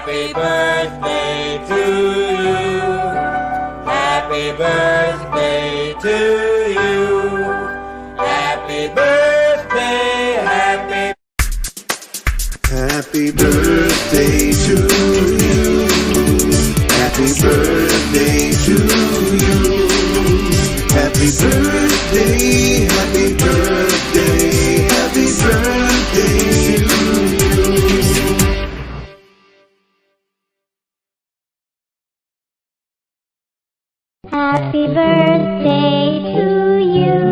Happy birthday to you. Happy birthday to you. Happy birthday, Happy birthday to you. Happy birthday to you. Happy birthday, happy birthday, happy birthday to you. Happy birthday to you.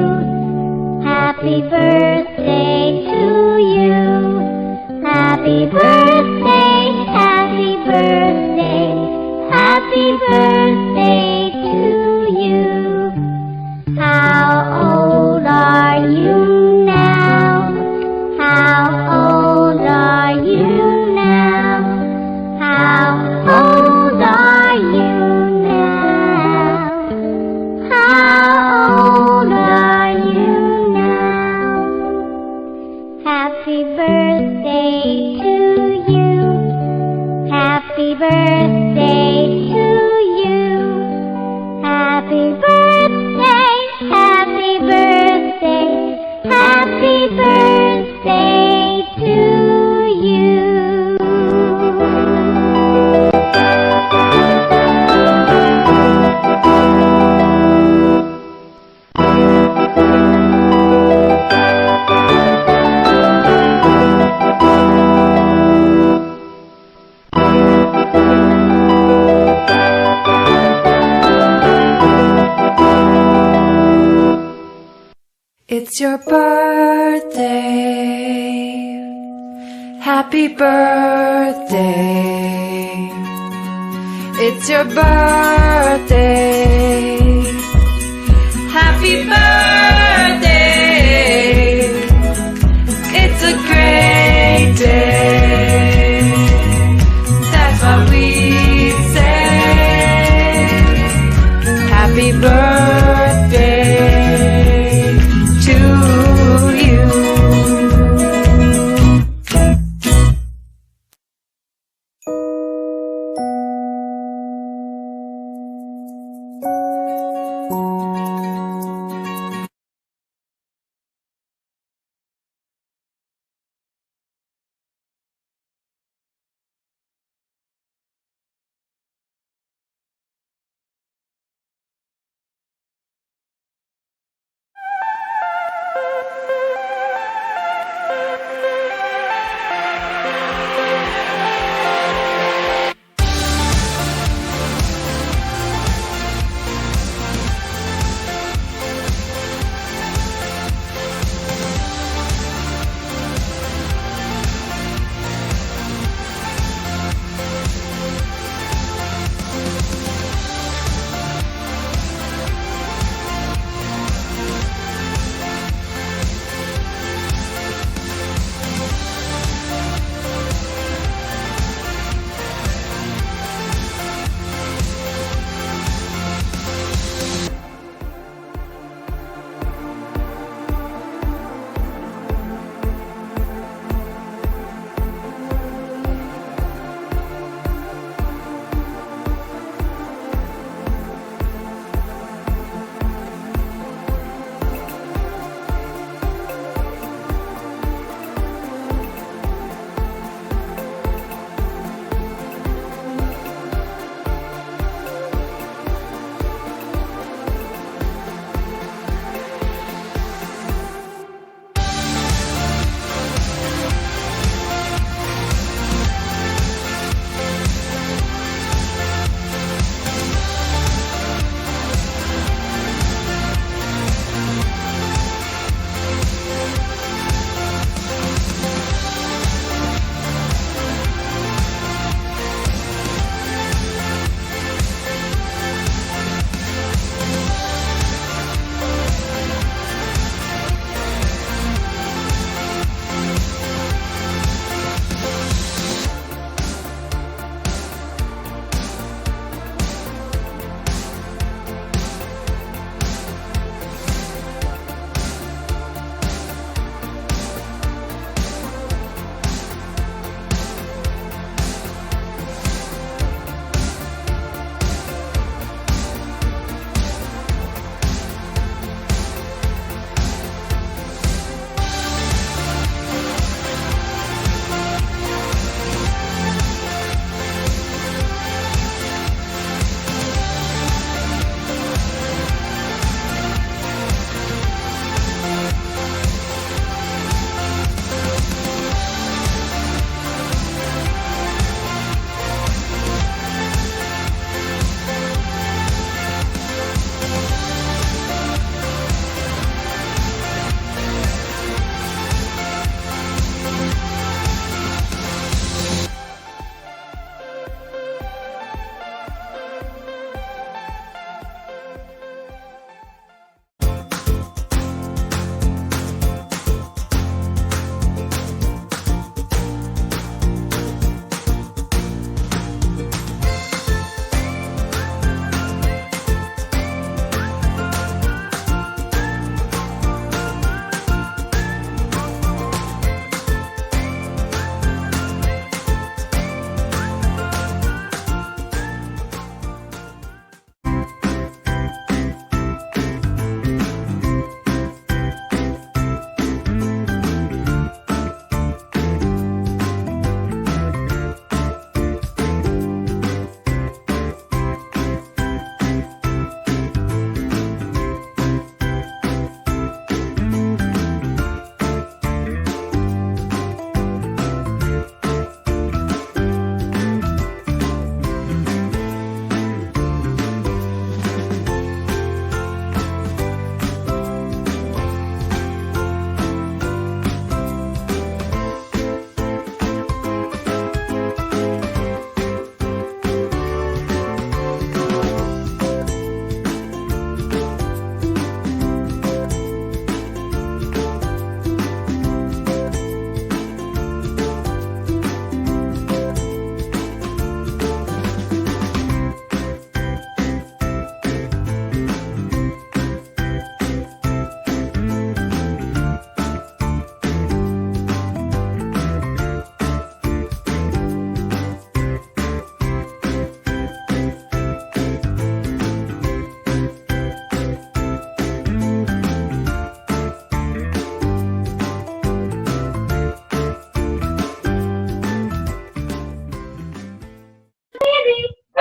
Happy birthday to you. Happy birthday, happy birthday, happy birthday to you. How old are you now? How old are you now? How old are you now? How old are you now? Happy birthday to you. Happy birthday to you. Happy birthday, happy birthday, happy birthday to you. It's your birthday. Happy birthday. It's your birthday. Happy birthday. It's a great day. That's what we say. Happy birthday.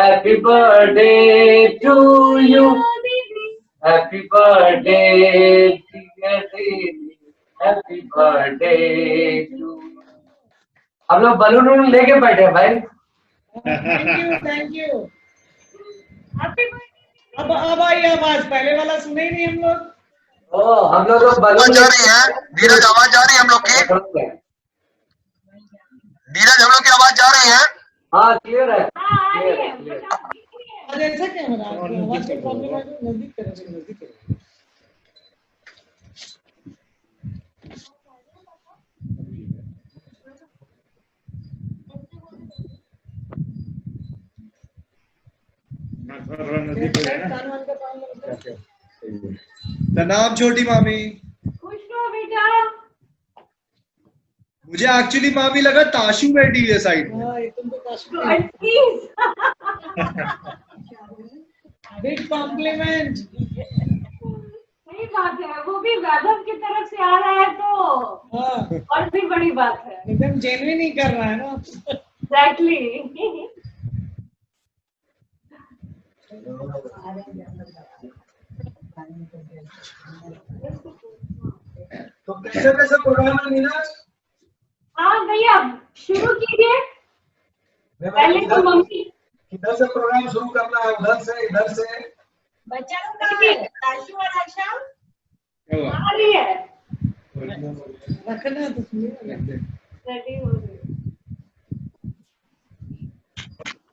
Happy birthday to you. Happy birthday, dear Didi. Happy birthday to you. हम लोग balloon लेके बैठे हैं भाई. Thank you. अब आई आवाज, पहले वाला सुने ही नहीं हम लोग. हम लोग बलून जा रही है. नीरज आवाज जा रही है हम लोग की. नीरज हम लोग की आवाज जा रही है. हाँ क्लियर है. आज ऐसा क्या हो रहा है? आवाज का प्रॉब्लम है. नजदीक करो. प्रणाम छोटी मामी. खुश रहो बेटा. मुझे एक्चुअली मामी लगा ताशू बैठी है साइड में. हाँ, तुम तो काशी. Big complement. सही बात है, वो भी वैभव की तरफ से आ रहा है तो हाँ, और भी बड़ी बात है. एकदम जेन्युइन ही कर रहा है ना. एग्जैक्टली. तो कैसे कैसे प्रोग्राम है नीरज? हाँ भैया शुरू कीजिए. पहले तो मम्मी किधर से प्रोग्राम शुरू करना है? उधर से, इधर से? बच्चा ताशु और आशा आ रही है. रखना तो रेडी हो गई.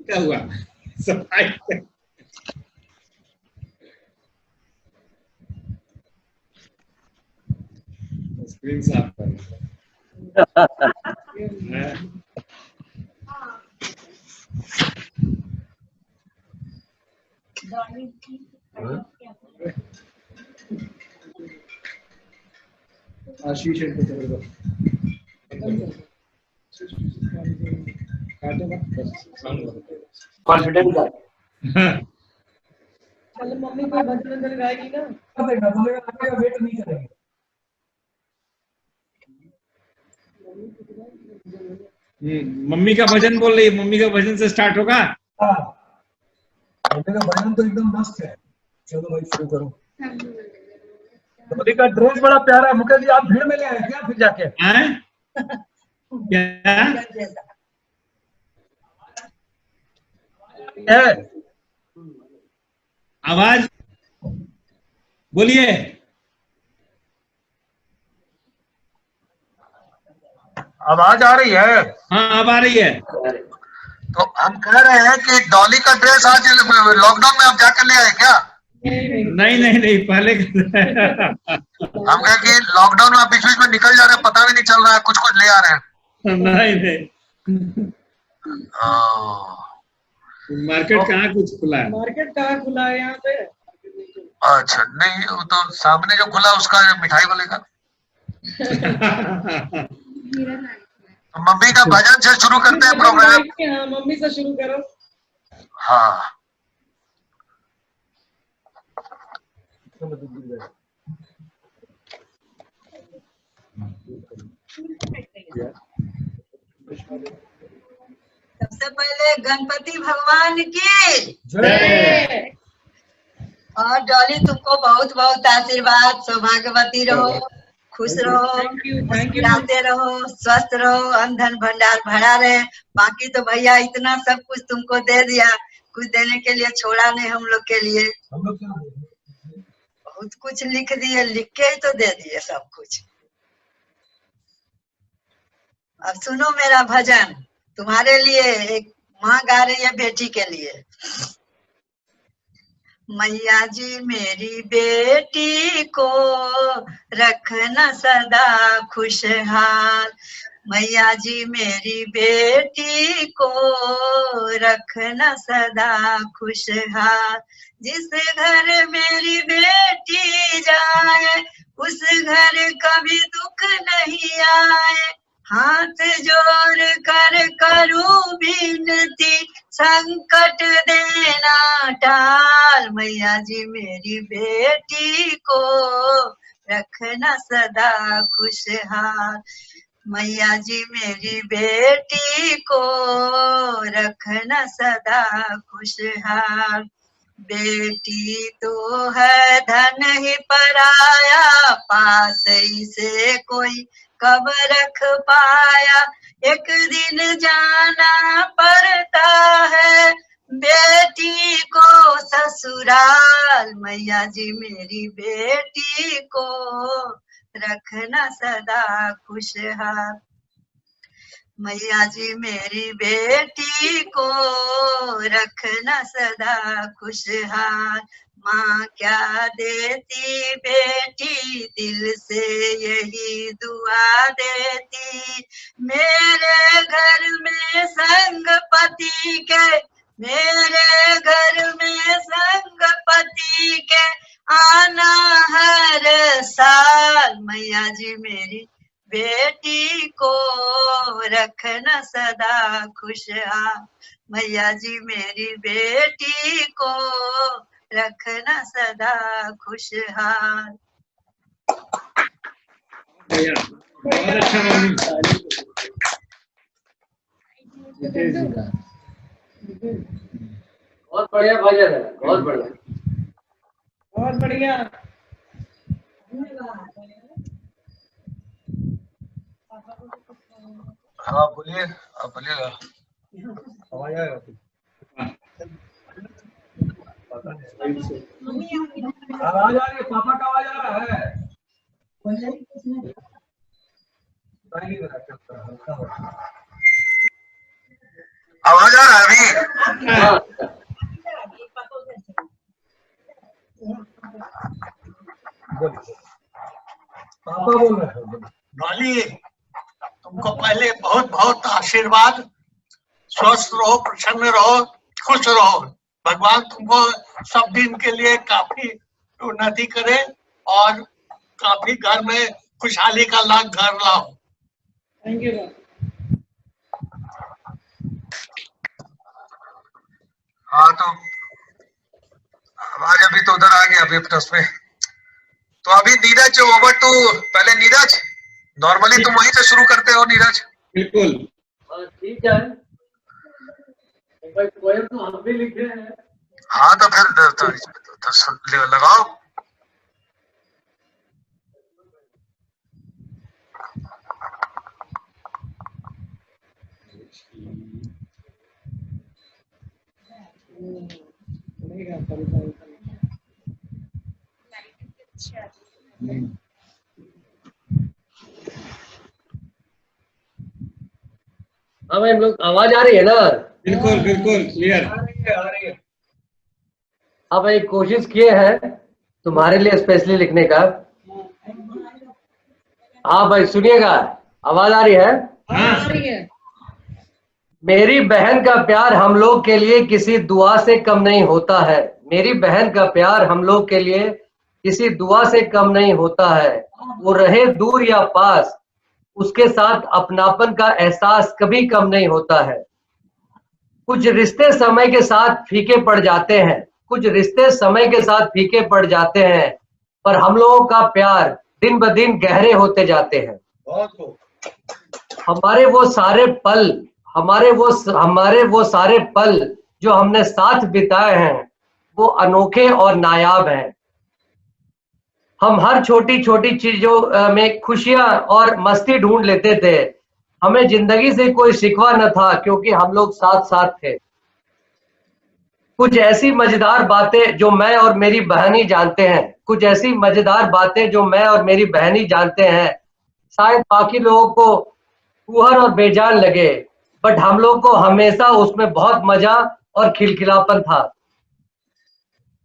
क्या हुआ? सफाई स्क्रीन साफ कर. आशीष इनको चलो दो. काटो मत. कॉन्फिडेंट का. कल मम्मी कोई भजन अंदर गाएगी ना. वेट नहीं करेंगे. मम्मी का भजन बोल रही है. मम्मी का भजन से स्टार्ट होगा. मम्मी का भजन तो एकदम मस्त है. चलो भाई शुरू करो. मम्मी का ड्रेस बड़ा प्यारा है. मुकेश जी आप भीड़ में ले आए क्या फिर जाके? क्या आवाज बोलिए. आवाज आ रही है. हाँ अब आ रही है. तो हम कह रहे हैं कि डॉली का ड्रेस आज लॉकडाउन में आप जाकर ले आए क्या? नहीं पहले हम कहे कि लॉकडाउन में बीच बीच में निकल जा रहे हैं, पता भी नहीं चल रहा है, कुछ कुछ ले आ रहे हैं. नहीं ओह, मार्केट कहाँ कुछ खुला है. मार्केट कहाँ खुला है यहाँ पे? अच्छा नहीं, वो तो सामने जो खुला उसका मिठाई वाले का. तो मम्मी का भजन से शुरू करते हैं प्रोग्राम. हाँ, मम्मी से शुरू करो. हाँ सबसे पहले गणपति भगवान की जय. और डॉली तुमको बहुत बहुत आशीर्वाद. सौभाग्यवती रहो, खुश रहो, थैंक यू. मुस्कुराते रहो, स्वस्थ रहो, अन्न भंडार भरा रहे. बाकी तो भैया इतना सब कुछ तुमको दे दिया, कुछ देने के लिए छोड़ा नहीं हम लोग के लिए. बहुत कुछ लिख दिए, लिख के ही तो दे दिए सब कुछ. अब सुनो मेरा भजन तुम्हारे लिए. एक माँ गा रही है बेटी के लिए. मैया जी मेरी बेटी को रखना सदा खुशहाल. मैया जी मेरी बेटी को रखना सदा खुशहाल. जिस घर मेरी बेटी जाए उस घर कभी दुख नहीं आए. हाथ जोड़ कर करूं विनती, संकट देना टाल. मैया जी मेरी बेटी को रखना सदा खुशहाल. मैया जी मेरी बेटी को रखना सदा खुशहाल। बेटी तो है धन ही पराया, पास ही से कोई कब रख पाया। एक दिन जाना पड़ता है बेटी को ससुराल। मैया जी मेरी बेटी को रखना सदा खुशहाल। मैया जी मेरी बेटी को रखना सदा खुशहाल। माँ क्या देती बेटी दिल से यही दुआ देती। मेरे घर में संग पति के, मेरे घर में संग पति के आना हर साल। मैया जी मेरी बेटी को रखना सदा खुशहाल। मैया जी मेरी बेटी को रखना सदा खुशहाल। बढ़िया, बहुत अच्छा मम्मी। बहुत बढ़िया भजन है, बहुत बढ़िया। बहुत बढ़िया। हाँ बोलिए, आप बोलिएगा। आवाज आएगा? आवाज आ रही है, पापा का आवाज आ रहा है। आवाज आ रहा है अभी? हाँ। पापा बोल रहे हैं। डॉली, तुमको पहले बहुत बहुत आशीर्वाद। स्वस्थ रहो, प्रसन्न रहो, खुश रहो। भगवान तुमको सब दिन के लिए काफी उन्नति करे और काफी घर में खुशहाली का लाख घर लाओ। Thank you. हाँ तो आवाज अभी तो उधर आ गया अभी अपने उसमें। तो अभी नीरज ओवर टू, पहले नीरज, नॉर्मली तुम वहीं से शुरू करते हो नीरज? बिल्कुल। ठीक है, पोएम तो हम भी लिखे हैं। हाँ तो फिर लगाओ। हाँ भाई, हम लोग आवाज आ रही है ना? बिल्कुल बिल्कुल क्लियर। आ रही है। हाँ भाई, कोशिश किए हैं तुम्हारे लिए स्पेशली लिखने का। हाँ भाई सुनिएगा, आवाज आ रही है? आ रही है। मेरी बहन का प्यार हम लोग के लिए किसी दुआ से कम नहीं होता है। मेरी बहन का प्यार हम लोग के लिए किसी दुआ से कम नहीं होता है। वो रहे दूर या पास, उसके साथ अपनापन का एहसास कभी कम नहीं होता है। कुछ रिश्ते समय के साथ फीके पड़ जाते हैं, कुछ रिश्ते समय के साथ फीके पड़ जाते हैं, पर हम लोगों का प्यार दिन ब दिन गहरे होते जाते हैं। हमारे वो सारे पल जो हमने साथ बिताए हैं, वो अनोखे और नायाब हैं। हम हर छोटी छोटी चीजों में खुशियां और मस्ती ढूंढ लेते थे। हमें जिंदगी से कोई शिकवा न था, क्योंकि हम लोग साथ साथ थे। कुछ ऐसी मजेदार बातें जो मैं और मेरी बहन ही जानते हैं, कुछ ऐसी मजेदार बातें जो मैं और मेरी बहन ही जानते हैं। शायद बाकी लोगों को फूहड़ और बेजान लगे, बट हम लोग को हमेशा उसमें बहुत मजा और खिलखिलापन था।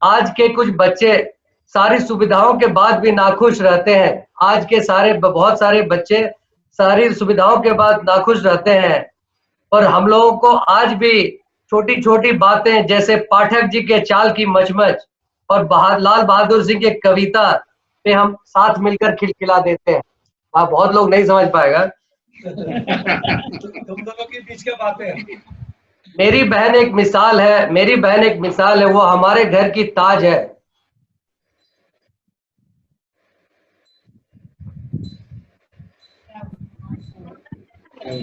आज के कुछ बच्चे सारी सुविधाओं के बाद भी नाखुश रहते हैं। आज के बहुत सारे बच्चे सारी सुविधाओं के बाद नाखुश रहते हैं, और हम लोगों को आज भी छोटी छोटी बातें जैसे पाठक जी के चाल की मचमच और लाल बहादुर सिंह के कविता पे हम साथ मिलकर खिलखिला देते हैं। आप बहुत लोग नहीं समझ पाएगा। तुम दोनों के बीच क्या बातें हैं? मेरी बहन एक मिसाल है, वो हमारे घर की ताज है। बोलो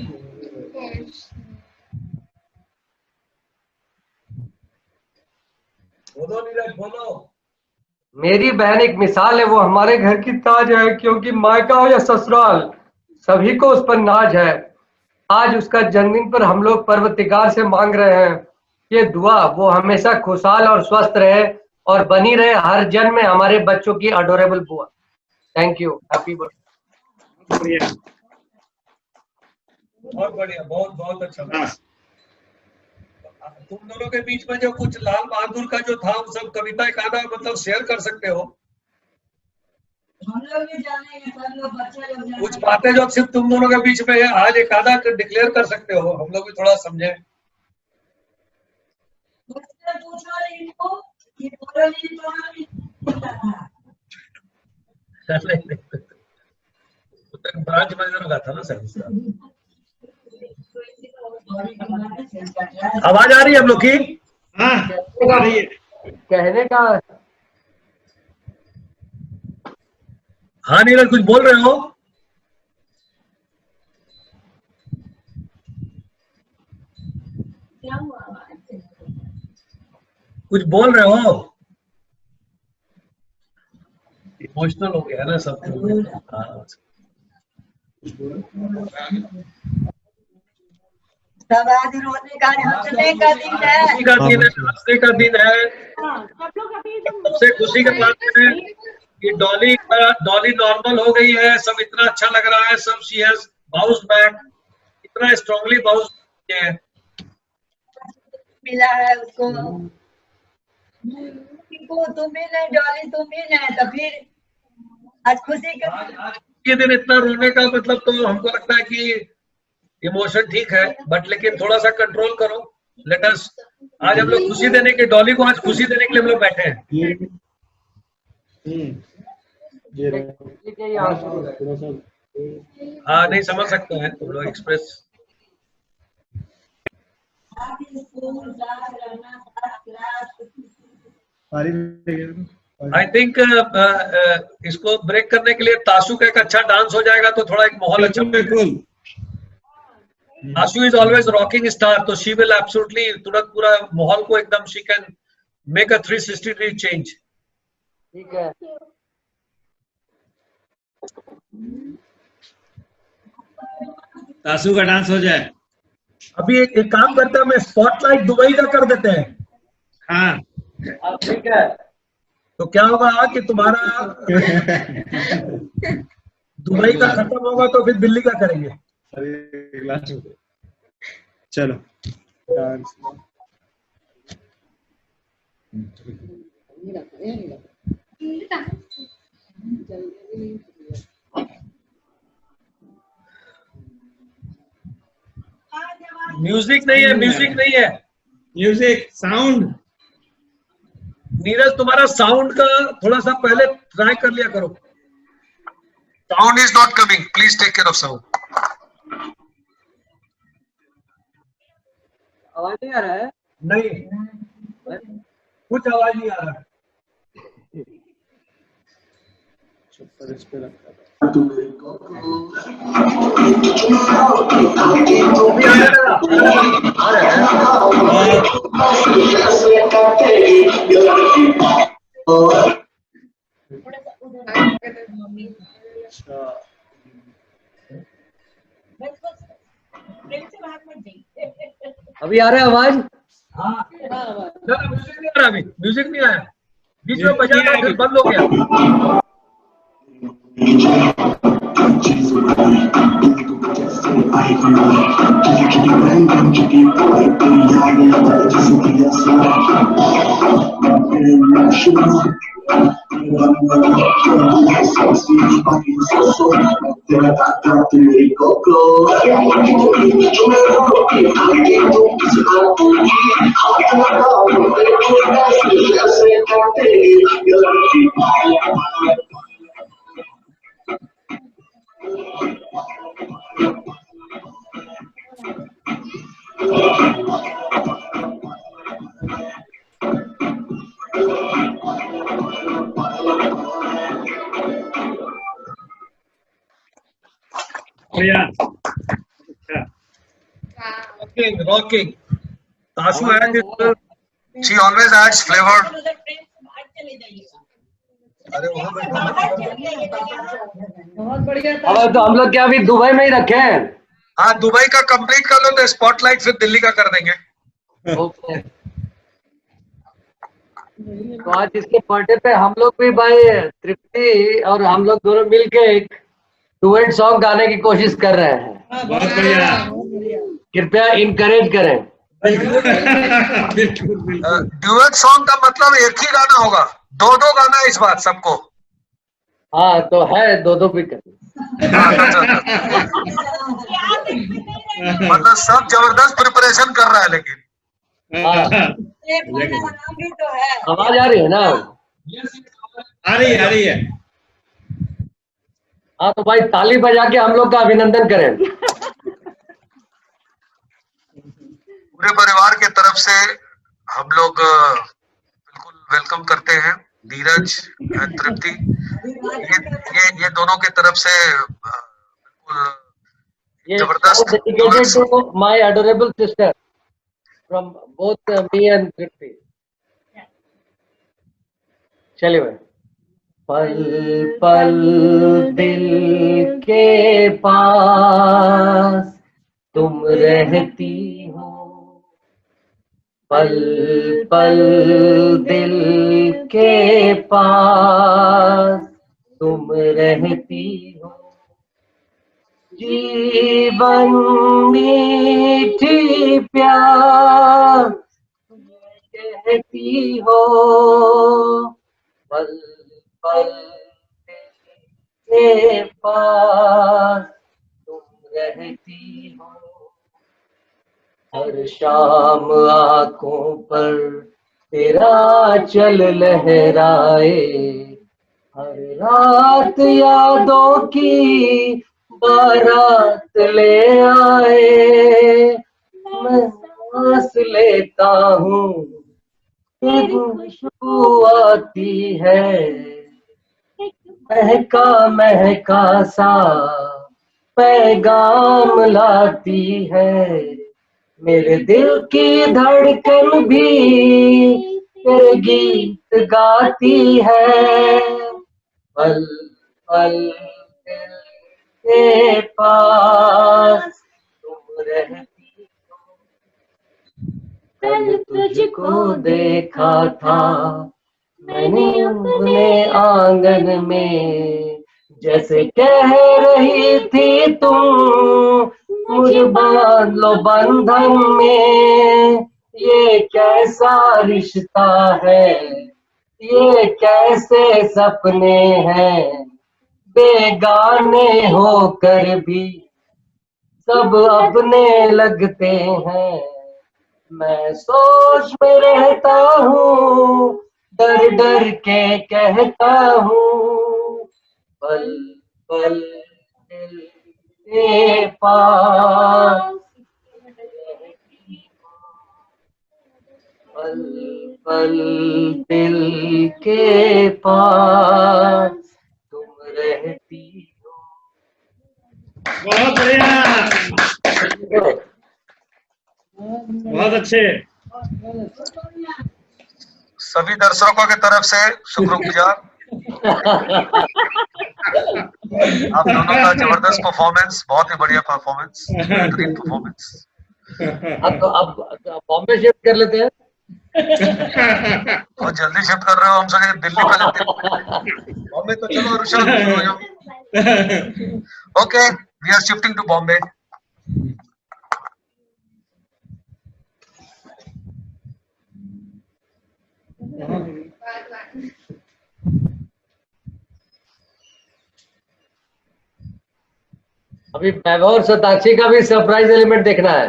नीरज, बोलो। मेरी बहन एक मिसाल है, वो हमारे घर की ताज है, क्योंकि मायका हो या ससुराल सभी को उस पर नाज है। आज उसका जन्मदिन पर हम लोग परवरदिगार से मांग रहे हैं ये दुआ, वो हमेशा खुशहाल और स्वस्थ रहे और बनी रहे हर जन्म में हमारे बच्चों की अडोरेबल बुआ। Thank you, happy birthday. बढ़िया। बहुत बढ़िया, बहुत बहुत अच्छा लगा। तुम दोनों के बीच में जो कुछ लाल बहादुर का जो था, वो सब कविता एक आधा मतलब शेयर कर सकते हो। हम लोग भी जानेंगे, सब लोग बच्चे लोग जानेंगे। कुछ बातें जो सिर्फ तुम दोनों के बीच में है, आज एक आधा डिक्लेयर कर सकते हो, हम लोग भी थोड़ा समझे। मुझसे पूछो इनको कि बोलो नहीं तो ब्रांच मैनेजर का था ना सर इसका। आवाज आ रही है हम लोग की? हाँ, आ रही है। कहने का हाँ नीरज, कुछ बोल रहे हो? कुछ बोल रहे हो? इमोशनल हो गया है ना सब। हाँ। सब आज रोने का हंसने का दिन है। खुशी का दिन है, हंसने का दिन है। सब लोग अभी सबसे खुशी की बात है कि डॉली नॉर्मल हो गई है, सब इतना अच्छा लग रहा है, सब शी हैज बाउंस्ड बैक, इतना स्ट्रांगली बाउंस किया है। मिला है उसको, तुम ही नहीं डॉली, तुम ही नहीं, तो फिर आज खुशी का आज ये दिन इतना रोने का मतलब, तो हमको लगता है कि इमोशन ठीक है, बट लेकिन थोड़ा सा कंट्रोल करो। लेट अस, आज हम लोग खुशी देने के, डॉली को आज खुशी देने के लिए हम लोग बैठे हैं। हाँ, नहीं समझ सकते हैं तुम लोग एक्सप्रेस। आई थिंक इसको ब्रेक करने के लिए ताशु का एक अच्छा डांस हो जाएगा तो थोड़ा एक माहौल अच्छा। बिल्कुल। Tashu is always rocking star, तो शी विल एब्सोल्युटली तुरंत पूरा माहौल को एकदम she can make a 360 degree change. ठीक है। तासु का डांस हो जाए। अभी एक काम करते हैं, मैं स्पॉटलाइट दुबई का कर देते हैं। हाँ, ठीक है। तो क्या होगा कि तुम्हारा दुबई का खत्म होगा तो फिर दिल्ली का करेंगे। चलो। म्यूजिक नहीं है, म्यूजिक नहीं है। Music sound. नीरज, तुम्हारा साउंड का थोड़ा सा पहले ट्राई कर लिया करो। Sound is not coming, please take care of sound. आवाज नहीं आ रहा है? नहीं, कुछ आवाज नहीं आ रहा है। अभी आ रहा है आवाज? हाँ, म्यूजिक नहीं आ रहा, अभी म्यूजिक नहीं आया, बीच में बजा था फिर बंद हो गया। बढ़िया। अच्छा। रॉकिंग आशु है She always adds flavor. अरे वहाँ बहुत बढ़िया अब तो हम लोग क्या अभी दुबई में ही रखे हैं। हाँ, दुबई का कंप्लीट कर लो तो स्पॉटलाइट फिर दिल्ली का कर देंगे। ओके, तो आज इसके बर्थडे पे हम लोग भी भाई तृप्ति और हम लोग दोनों मिलके एक डुएट सॉन्ग गाने की कोशिश कर रहे हैं। बहुत बढ़िया। कृपया इनकरेज करें। बिल्कुल बिल्कुल। ड्यूएट सॉन्ग का मतलब एक ही गाना होगा, दो दो गाना है इस बात सबको। हाँ तो है, दो दो भी करें। हाँ, मतलब सब जबरदस्त प्रिपरेशन कर रहा है, लेकिन आवाज आ रही है ना? आ रही है। हाँ तो भाई ताली बजा के हम लोग का अभिनंदन करें। पूरे परिवार के तरफ से हम लोग बिल्कुल वेलकम करते हैं धीरज और तृप्ति। ये दोनों के तरफ से बिल्कुल जबरदस्त। Dedicated to my adorable sister from both me and Tripti. चलिए भाई। पल पल दिल के पास तुम रहती हो, पल पल दिल के पास तुम रहती हो, जीवन मीठी प्यार तुम कहती हो, पल पल दिल के पास तुम रहती हो, हर शाम आंखों पर तेरा चल लहराए, हर रात यादों की बारात ले आए, मैं सांस लेता हूँ फिर खुशबू आती है, महका महका सा पैगाम लाती है, मेरे दिल की धड़कन भी तेरे गीत गाती है, पल पल दिल के पास तुम रहती हो, कल तुझको देखा था मैंने अपने आंगन में, जैसे कह रही थी तुम मुझे बांध लो बंधन में, ये कैसा रिश्ता है, ये कैसे सपने हैं, बेगाने होकर भी सब अपने लगते हैं, मैं सोच में रहता हूँ डर डर के कहता हूँ, पल पल दिल के पास पल पल दिल के पास तुम रहती हो। बहुत बढ़िया, बहुत अच्छे। सभी दर्शकों की तरफ से शुक्रगुजार। आप दोनों का जबरदस्त परफॉर्मेंस, बहुत ही बढ़िया परफॉर्मेंस, बेहतरीन परफॉर्मेंस। अब बॉम्बे शिफ्ट कर लेते हैं। बहुत जल्दी शिफ्ट कर रहे हो, हम सोचे दिल्ली पे लेते हैं। बॉम्बे तो चलो ऋषभ, हो जाओ। Okay, we are shifting to Bombay. अभी वैभव और सताक्षी का भी सरप्राइज एलिमेंट देखना है।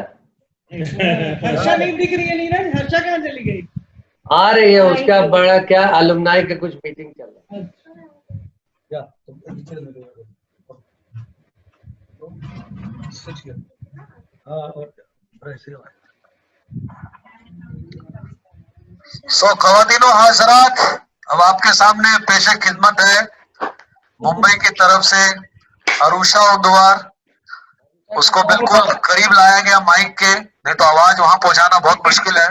हर्षा नहीं दिख रही है नीरज, हर्षा कहाँ चली गई? आ रही है, उसका बड़ा क्या अलुमनाई का कुछ मीटिंग चल रहा है। खवातीनो हजरात, अब आपके सामने पेशे खिदमत है मुंबई की तरफ से अरुषा उद्वार, उसको बिल्कुल करीब लाया गया माइक के, नहीं तो आवाज वहां पहुंचाना बहुत मुश्किल है।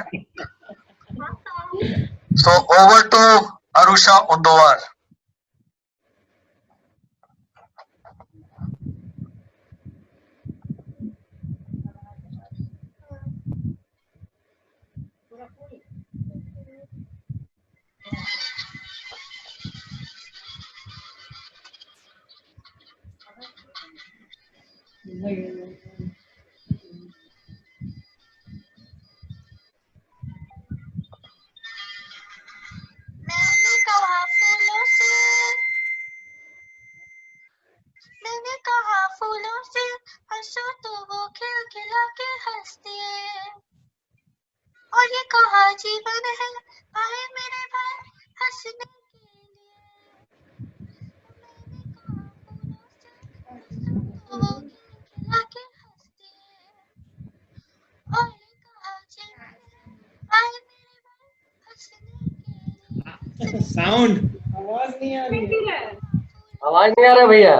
सो ओवर टू अरुषा उंदोवार। मैंने कहा फूलों से, मैंने कहा फूलों से हंसो तो वो खिलखिला के हंसती है, और ये कहा जीवन है आए मेरे भाई हंसने के लिए। मैंने कहा फूलों से हंसो तो वो खिलखिला के हंसती है, और ये कहा जीवन है आए मेरे भाई हंसने के लिए। साउंड आवाज नहीं आ रही है। आवाज नहीं आ रहा भैया।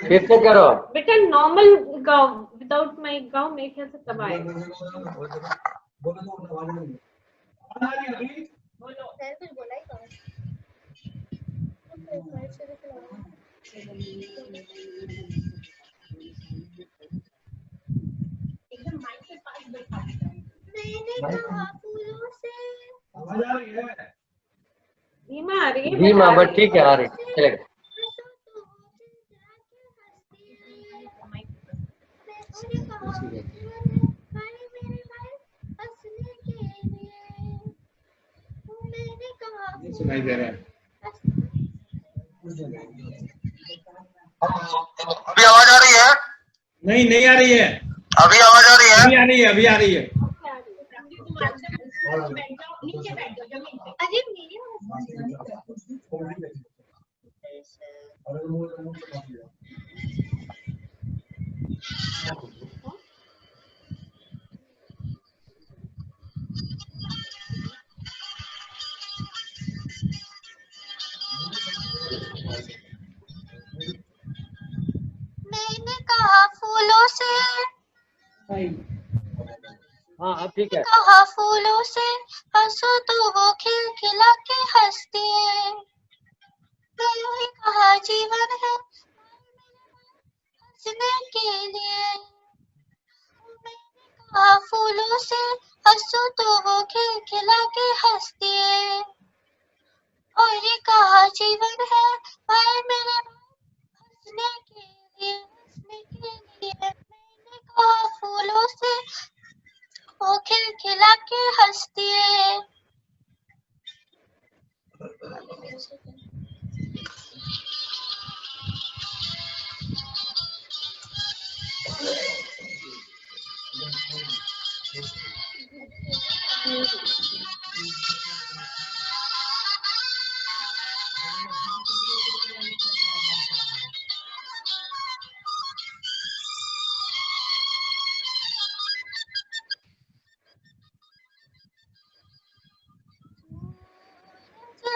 फिर से करो। बेटा नॉर्मल गाओ, विदाउट माइक गाओ, मेरे ख्याल से तब आएगा। मैंने कहा फूलों से, आवाज आ रही है। धीमा आ रही है धीमा बट ठीक है, आ रही चलेगा। सुनाई दे रहा है। अभी आवाज आ रही है? नहीं, नहीं आ रही है। अभी आवाज आ रही है? अभी आ रही है, अभी आ रही है। अरे मेरे मैंने कहा फूलों से, हाँ अब ठीक है। कहा फूलों से हंसो तो वो खिलखिला के हंसती है, मैंने कहा जीवन है हंसने के लिए। मैंने कहा फूलों से हंसो तो वो खिलखिला के हंसती है, और ये कहा जीवन है आए मेरे हंसने के लिए, हंसने के लिए। मैंने कहा फूलों से वो खिलखिला के हंसती है।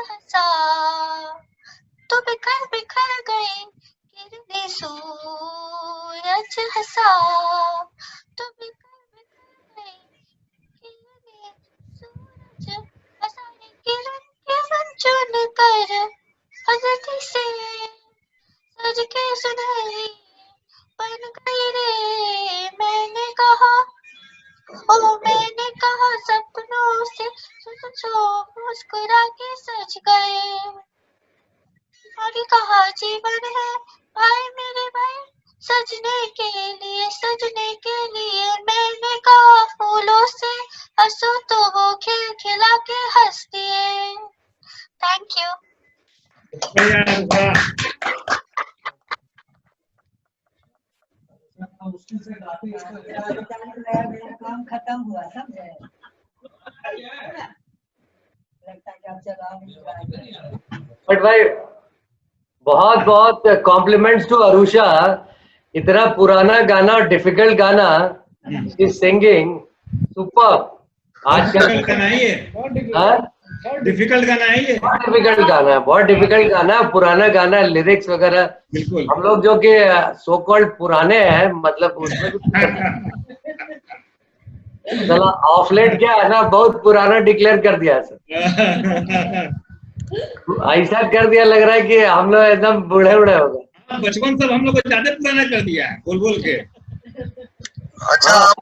हंसा तो बिखर बिखर गए किरणें, सूरज हंसा तो बिखर बिखर गए किरणें, सूरज हंसा रे किरण किरण चुन कर हंसती से सज के सुनहरी बन गई रे। मैंने कहा ओ मैंने कहा सपनों से सोचो मुस्कुरा के सज गए, और कहा जीवन है भाई मेरे भाई सजने के लिए, सजने के लिए। मैंने कहा फूलों से हंसो तो वो खिलखिला के हंसती है। Thank you. काम खत्म हुआ समझे, लगता है कि अब चला। बट भाई बहुत बहुत कॉम्प्लीमेंट्स टू अरुषा। इतना पुराना गाना और डिफिकल्ट गाना, सिंगिंग सुपर। आजकल गाना है ये। हाँ? डिफिकल्ट गाना है ये, बहुत डिफिकल्ट गाना है, बहुत डिफिकल्ट गाना है, पुराना गाना है, लिरिक्स वगैरह बिल्कुल। हम लोग जो कि सो कॉल्ड पुराने हैं, मतलब उसमें चला ऑफ लेट क्या है ना, बहुत पुराना डिक्लेयर कर दिया सर, ऐसा कर दिया लग रहा है कि हम लोग एकदम बूढ़े बूढ़े हो गए। बचपन सब हम लोग को ज्यादा पुराना कर दिया है बोल बोल के। अच्छा, आप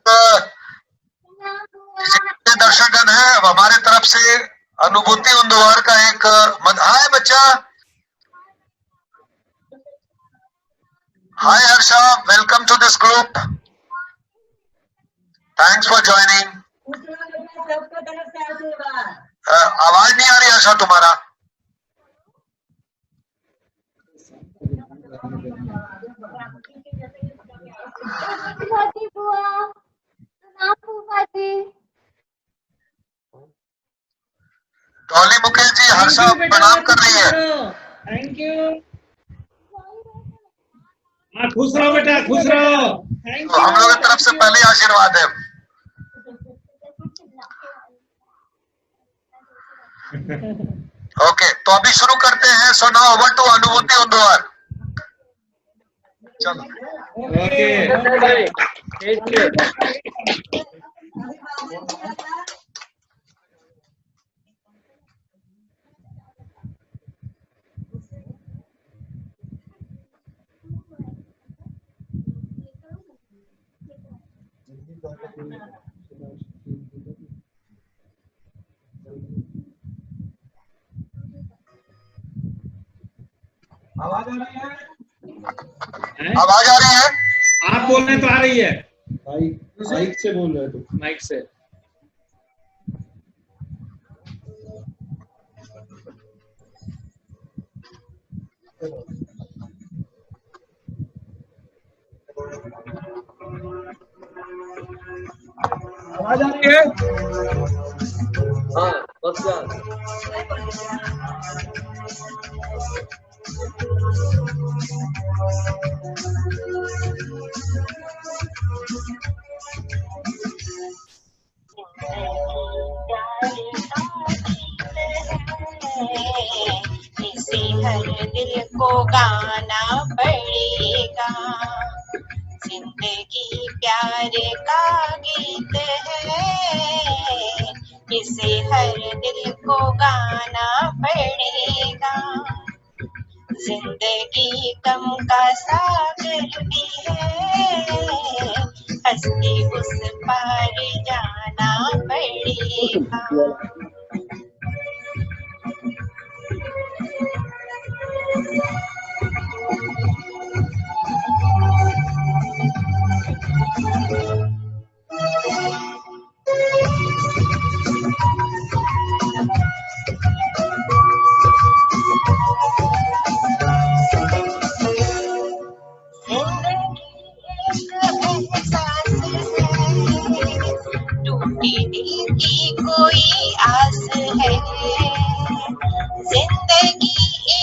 दर्शकगण है, अब हमारे तरफ से अनुभूति उन्दवार का एक हाय बच्चा, hi Harsha, welcome to this group, thanks for joining. आवाज नहीं आ रही हर्षा तुम्हारा। डॉली मुकेश जी हर्षा प्रणाम कर रही है। Thank you. हाँ, खुश रहो बेटा, खुश रहो। तो हम लोगों की तरफ से पहले आशीर्वाद है। ओके, तो अभी शुरू करते हैं। सो नाउ ओवर टू अनुभूति उन्दवार। चलो आवाज आ रही है? आवाज आ रही है? आप बोल रहे हैं तो आ रही है। माइक से बोल रहे हो? माइक से। आवाज आ रही है? हाँ बस इसे हर दिल को गाना पड़ेगा, जिंदगी प्यार का गीत है, इसे हर दिल को गाना पड़ेगा। जिंदगी गम का सागर भी है, हंसते उस पार जाना पड़ेगा। टूटे दिल की कोई आस है, जिंदगी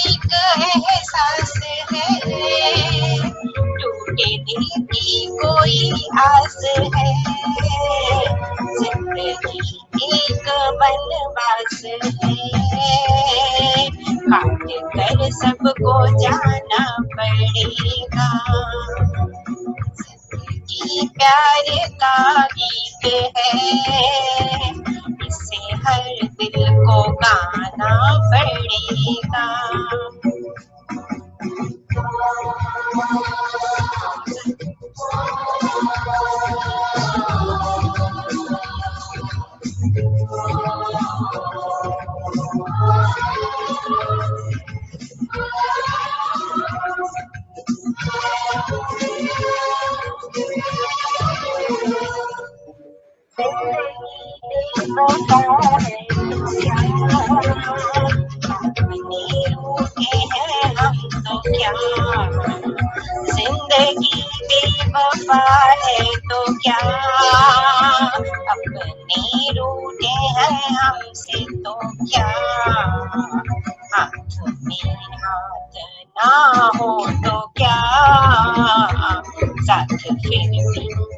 एक एहसास है, टूटे दिल की कोई आस है, जिंदगी एक बनवास है, काट कर सबको जाना पड़ेगा। जिंदगी प्यार का गीत है, इसे हर दिल को गाना पड़ेगा। जिंदगी बेवफा है तो क्या, अपने रूठे हैं हमसे तो क्या, हाथ में हाथ ना हो तो क्या, साथ फिर भी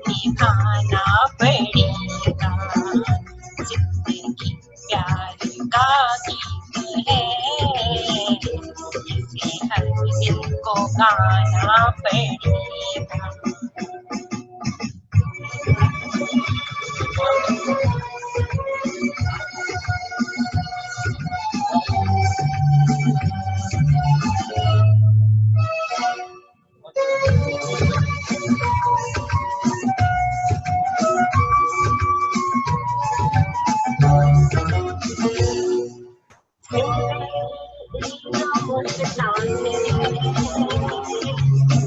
निभाना पड़ेगा। जिंदगी प्यार का गाना पड़ेगा।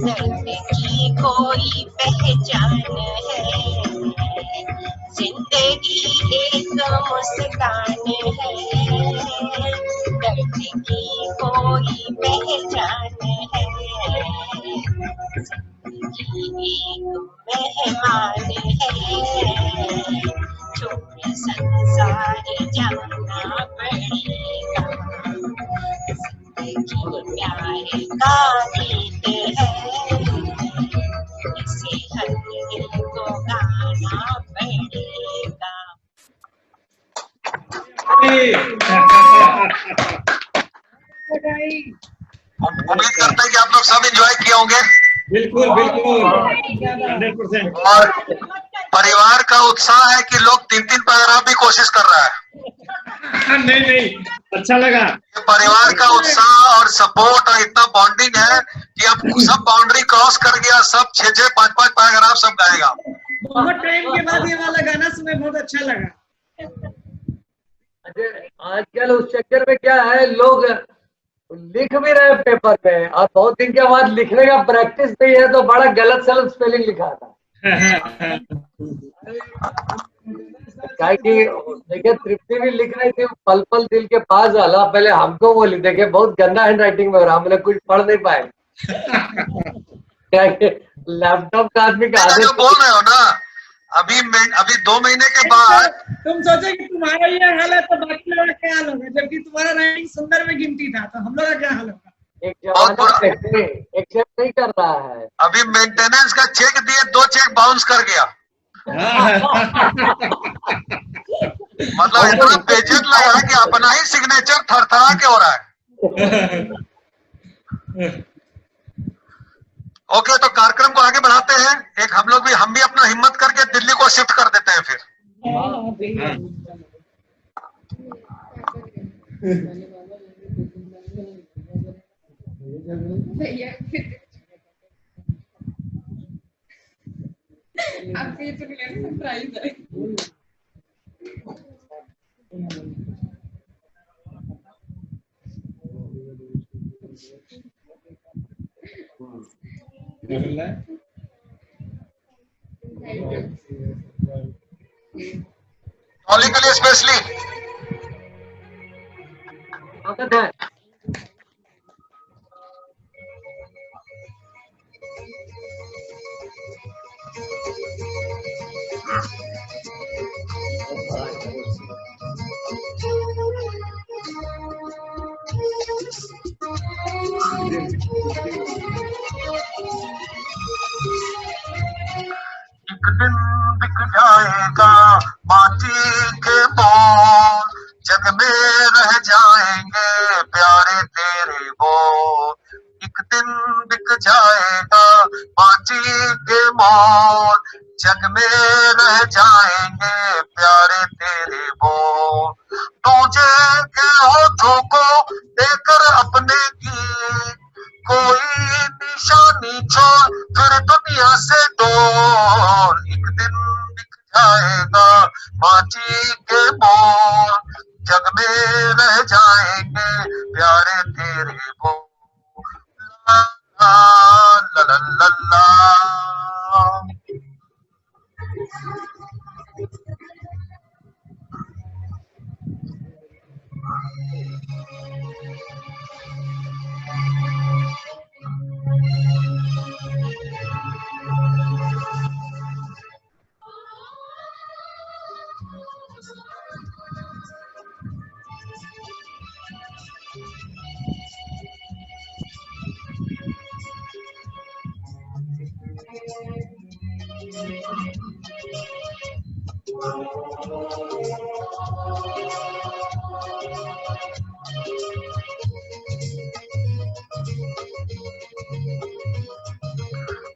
दर्द की कोई पहचान है, जिंदगी एक मुस्कान है। दर्द की कोई पहचान है, जिंदगी एक मेहमान है। छोड़ संसार जाना पड़ेगा, प्यार का गीत है, इसे हर दिल को गाना पड़ेगा। उम्मीद करते हैं कि आप लोग सब एंजॉय किए होंगे बिल्कुल बिल्कुल 100%। और परिवार का उत्साह है कि लोग 3-3 पैराग्राफ भी कोशिश कर रहा है। नहीं अच्छा लगा। परिवार का उत्साह और सपोर्ट और इतना बॉन्डिंग है कि अब सब बाउंड्री क्रॉस कर गया, सब 6-6, 5-5 पैराग्राफ सब गाएगा। बहुत टाइम के बाद ये वाला गाना सुने, बहुत अच्छा लगा। आजकल उस चक्कर में क्या है, लोग लिख भी रहे पेपर पे और बहुत दिन के बाद लिखने का प्रैक्टिस नहीं है तो बड़ा गलत सलत स्पेलिंग लिखा था। क्या कि देखिए तृप्ति भी लिख रही थी पल पल दिल के पास वाला, पहले हमको वो लिख देखे बहुत गंदा हैंड राइटिंग में हो रहा, हमने कुछ पढ़ नहीं पाए। क्या कि लैपटॉप का आदमी का आदत। जो बोल रहे हो ना, अभी 2 महीने के बाद तुम सोचे कि तुम्हारा ये हाल है तो बाकी लोगों का क्या हाल होगा, जबकि तुम्हारा राइटिंग सुंदर में गिनती था, तो हम लोग का क्या हाल होगा। एक जमाना एक्सेप्ट नहीं कर रहा है। अभी मेंटेनेंस का चेक दिए, 2 चेक बाउंस कर गया। मतलब इतना बेइज्जत लगा कि अपना ही सिग्नेचर थरथरा के हो रहा है। ओके, तो कार्यक्रम को आगे बढ़ाते हैं। एक हम भी अपना हिम्मत करके दिल्ली को शिफ्ट कर देते हैं फिर। आपको ये सरप्राइज है। टॉली के लिए स्पेशली स्वागत है। एक दिन बिक जाएगा माटी के बोल, जग में रह जाएंगे प्यारे तेरे बोल। एक दिन बिक जाएगा माटी के मोल, जग में रह जाएंगे प्यारे तेरे बोल। तुझे के होठों को देकर अपने की कोई निशानी छोड़ फिर दुनिया से डोल। एक दिन दिख जाएगा माटी के मोल, जग में रह जाएंगे प्यारे तेरे बोल। ला ला ला ला ला।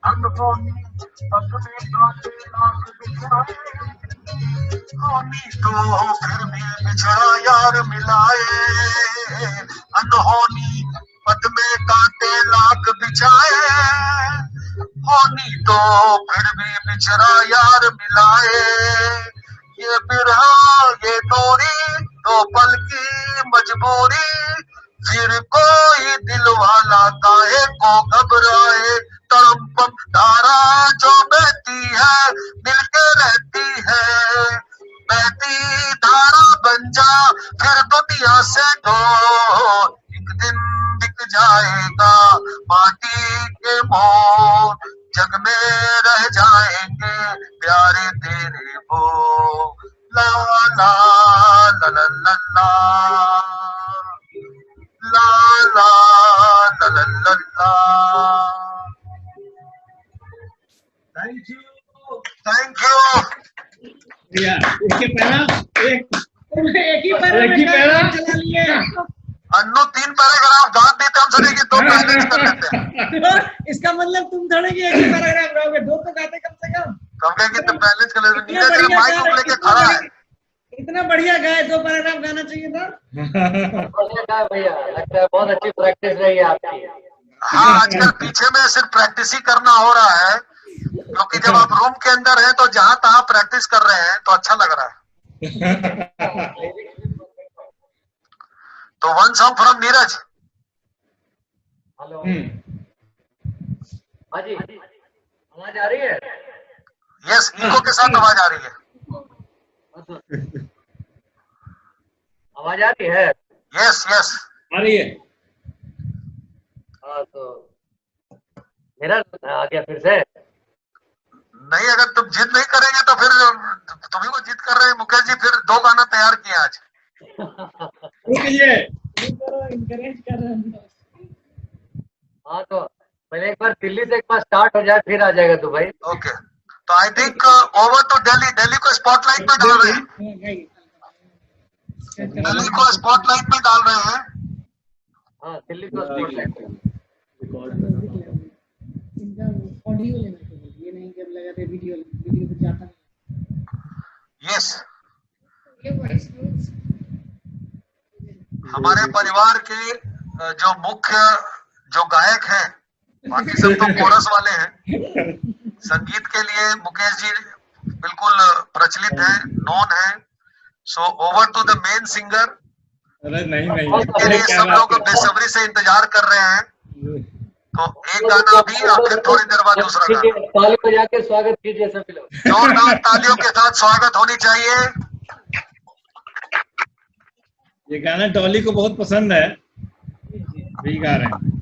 अनहोनी पद में काटे लाख बिछाए, होनी तो फिर भी बिछड़ा यार मिलाए, अनहोनी पद में काटे लाख बिछाए, होनी तो फिर भी बिछड़ा यार मिलाए, ये बिरहा ये डोरी दो पल की मजबूरी, फिर कोई दिल वाला काहे को घबराए, तड़पम धारा जो बहती है मिलके रहती है, बहती धारा बन जा फिर दुनिया से दो, एक दिन दिख जाएगा माटी के मोर, जग में रह जाएंगे प्यारे तेरे वो, ला ला ला ला ला ला ला ला ला ला ला ला। Thank you, thank you. या इसके पहला एक एक ही पैरा चला लिए। अन्नू 3 पैराग्राफ गान देते हम सुनेंगे 2 बैलेंस कर लेते हैं। इसका मतलब तुम थोड़े की एक ही पैराग्राफ गाओगे, 2 तो गाते कम से कम। तो हम कहेंगे तो बैलेंस कर लेते, नीरज जी माइक को लेके खड़ा है। इतना बढ़िया गाए, 2 पैराग्राफ गाना चाहिए था। बढ़िया भैया, लगता है बहुत अच्छी प्रैक्टिस रही है आपकी। हाँ, आजकल पीछे में सिर्फ प्रैक्टिस ही करना हो रहा है, क्योंकि जब आप रूम के अंदर हैं तो जहां तहां प्रैक्टिस कर रहे हैं तो अच्छा लग रहा है। तो 1 सॉन्ग फ्रॉम नीरज। हेलो हाँ जी, आवाज आ रही है? यस, इको के साथ आवाज आ रही है। आवाज आ रही है? यस यस आ रही है। हाँ, तो मेरा आ गया फिर से। नहीं, अगर तुम जिद नहीं करेंगे तो फिर तुम्ही को जिद कर रहे हैं मुकेश जी, फिर 2 गाना तैयार किए आज। इंकरेज कर रहे हैं। हाँ, तो पहले एक बार दिल्ली से एक बार स्टार्ट हो जाए फिर आ जाएगा तो भाई। ओके, तो I think over to Delhi. Delhi को स्पॉटलाइट में डाल रहे हैं, दिल्ली को स्पॉटलाइट में डाल रहे हैं। हाँ, दिल्ली को स्पॉटलाइट। इनका ऑडियो लेना चाहिए, ये नहीं कि अब लगाते वीडियो पे जाता नहीं। यस, ये वॉइस नोट्स हमारे परिवार के जो मुख्य जो गायक हैं, बाकी सब तो कोरस वाले हैं। संगीत के लिए मुकेश जी बिल्कुल प्रचलित हैं, नॉन है। So over to the main singer. अरे नहीं इसके लिए सब लोग बेसब्री से इंतजार कर रहे हैं। तो एक गाना भी और फिर थोड़ी देर बाद दूसरा गाना। ताली बजा के स्वागत कीजिए सभी लोग। जोरदार तालियों के साथ स्वागत होनी चाहिए। ये गाना डॉली को बहुत पसंद है, वही गा रहे हैं।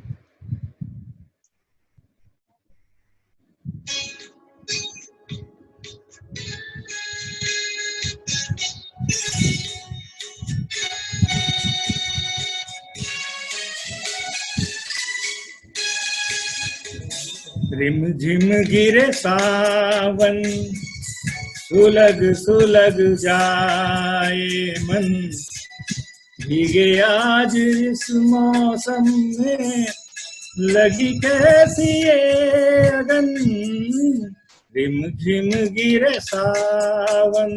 रिम झिम गिरे सावन, सुलग सुलग जाए मन, भीगे आज इस मौसम में लगी कैसी ये अगन। रिम झिम गिरे सावन,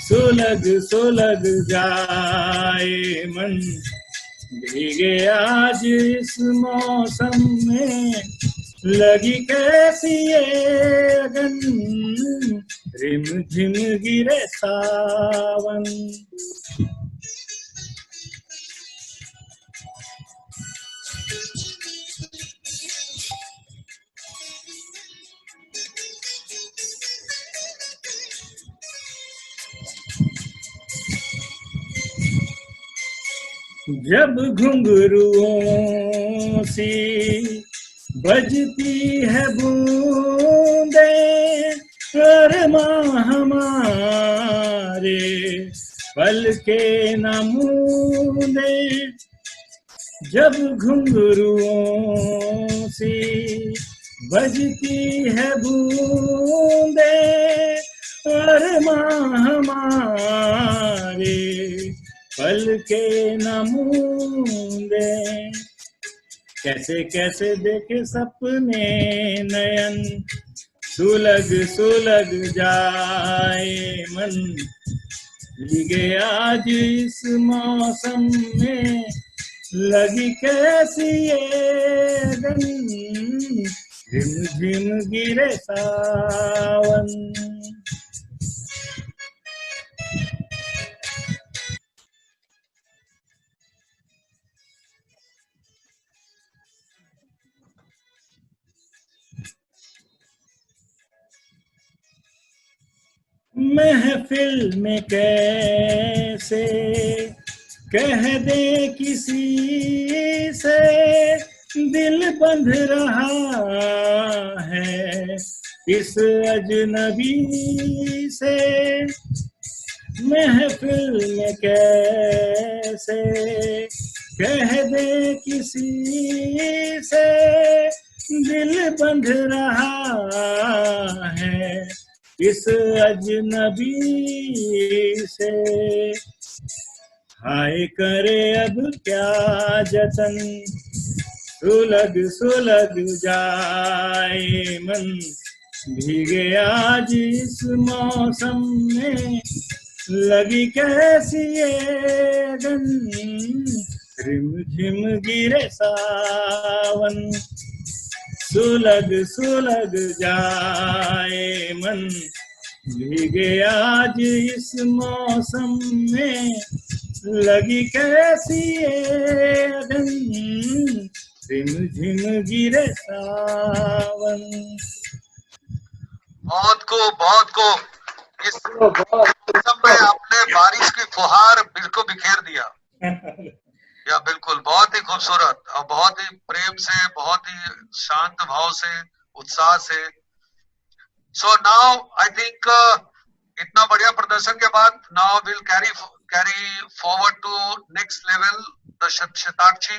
सुलग सुलग जाए मन, भीगे आज इस मौसम में लगी कैसी ये अगन। रिम झिम गिरे सावन। जब घुंघरुओं सी बजती है बूंदे, अरमां हमारे पल के न मूंदे। जब घुंघरुओं सी बजती है बूंदे, अरमां हमारे पल के न मूंदे। कैसे कैसे देखे सपने नयन, सुलग सुलग जाए मन, भीगे आज इस मौसम में, लगी कैसी ये गन, झिम झिम गिरे सावन। महफिल में कैसे कह दे किसी से, दिल बंध रहा है इस अजनबी से। महफिल में कैसे कह दे किसी से, दिल बंध रहा है इस अजनबी से। हाय करे अब क्या जतन, सुलग सुलग जाए मन, भीगे आज इस मौसम में, लगी कैसी ये गन, रिम झिम गिरे सावन, सुलग सुलग जाए मन, भीगे आज इस मौसम में, लगी कैसी ये गन, रिम झिम गिरे सावन। बहुत को इस मौसम में आपने बारिश की फुहार बिल्कुल बिखेर दिया। या बिल्कुल, बहुत ही खूबसूरत और बहुत ही प्रेम से, बहुत ही शांत भाव से, उत्साह से। सो नाउ आई थिंक इतना बढ़िया प्रदर्शन के बाद now will carry forward to next level the Shatakshi,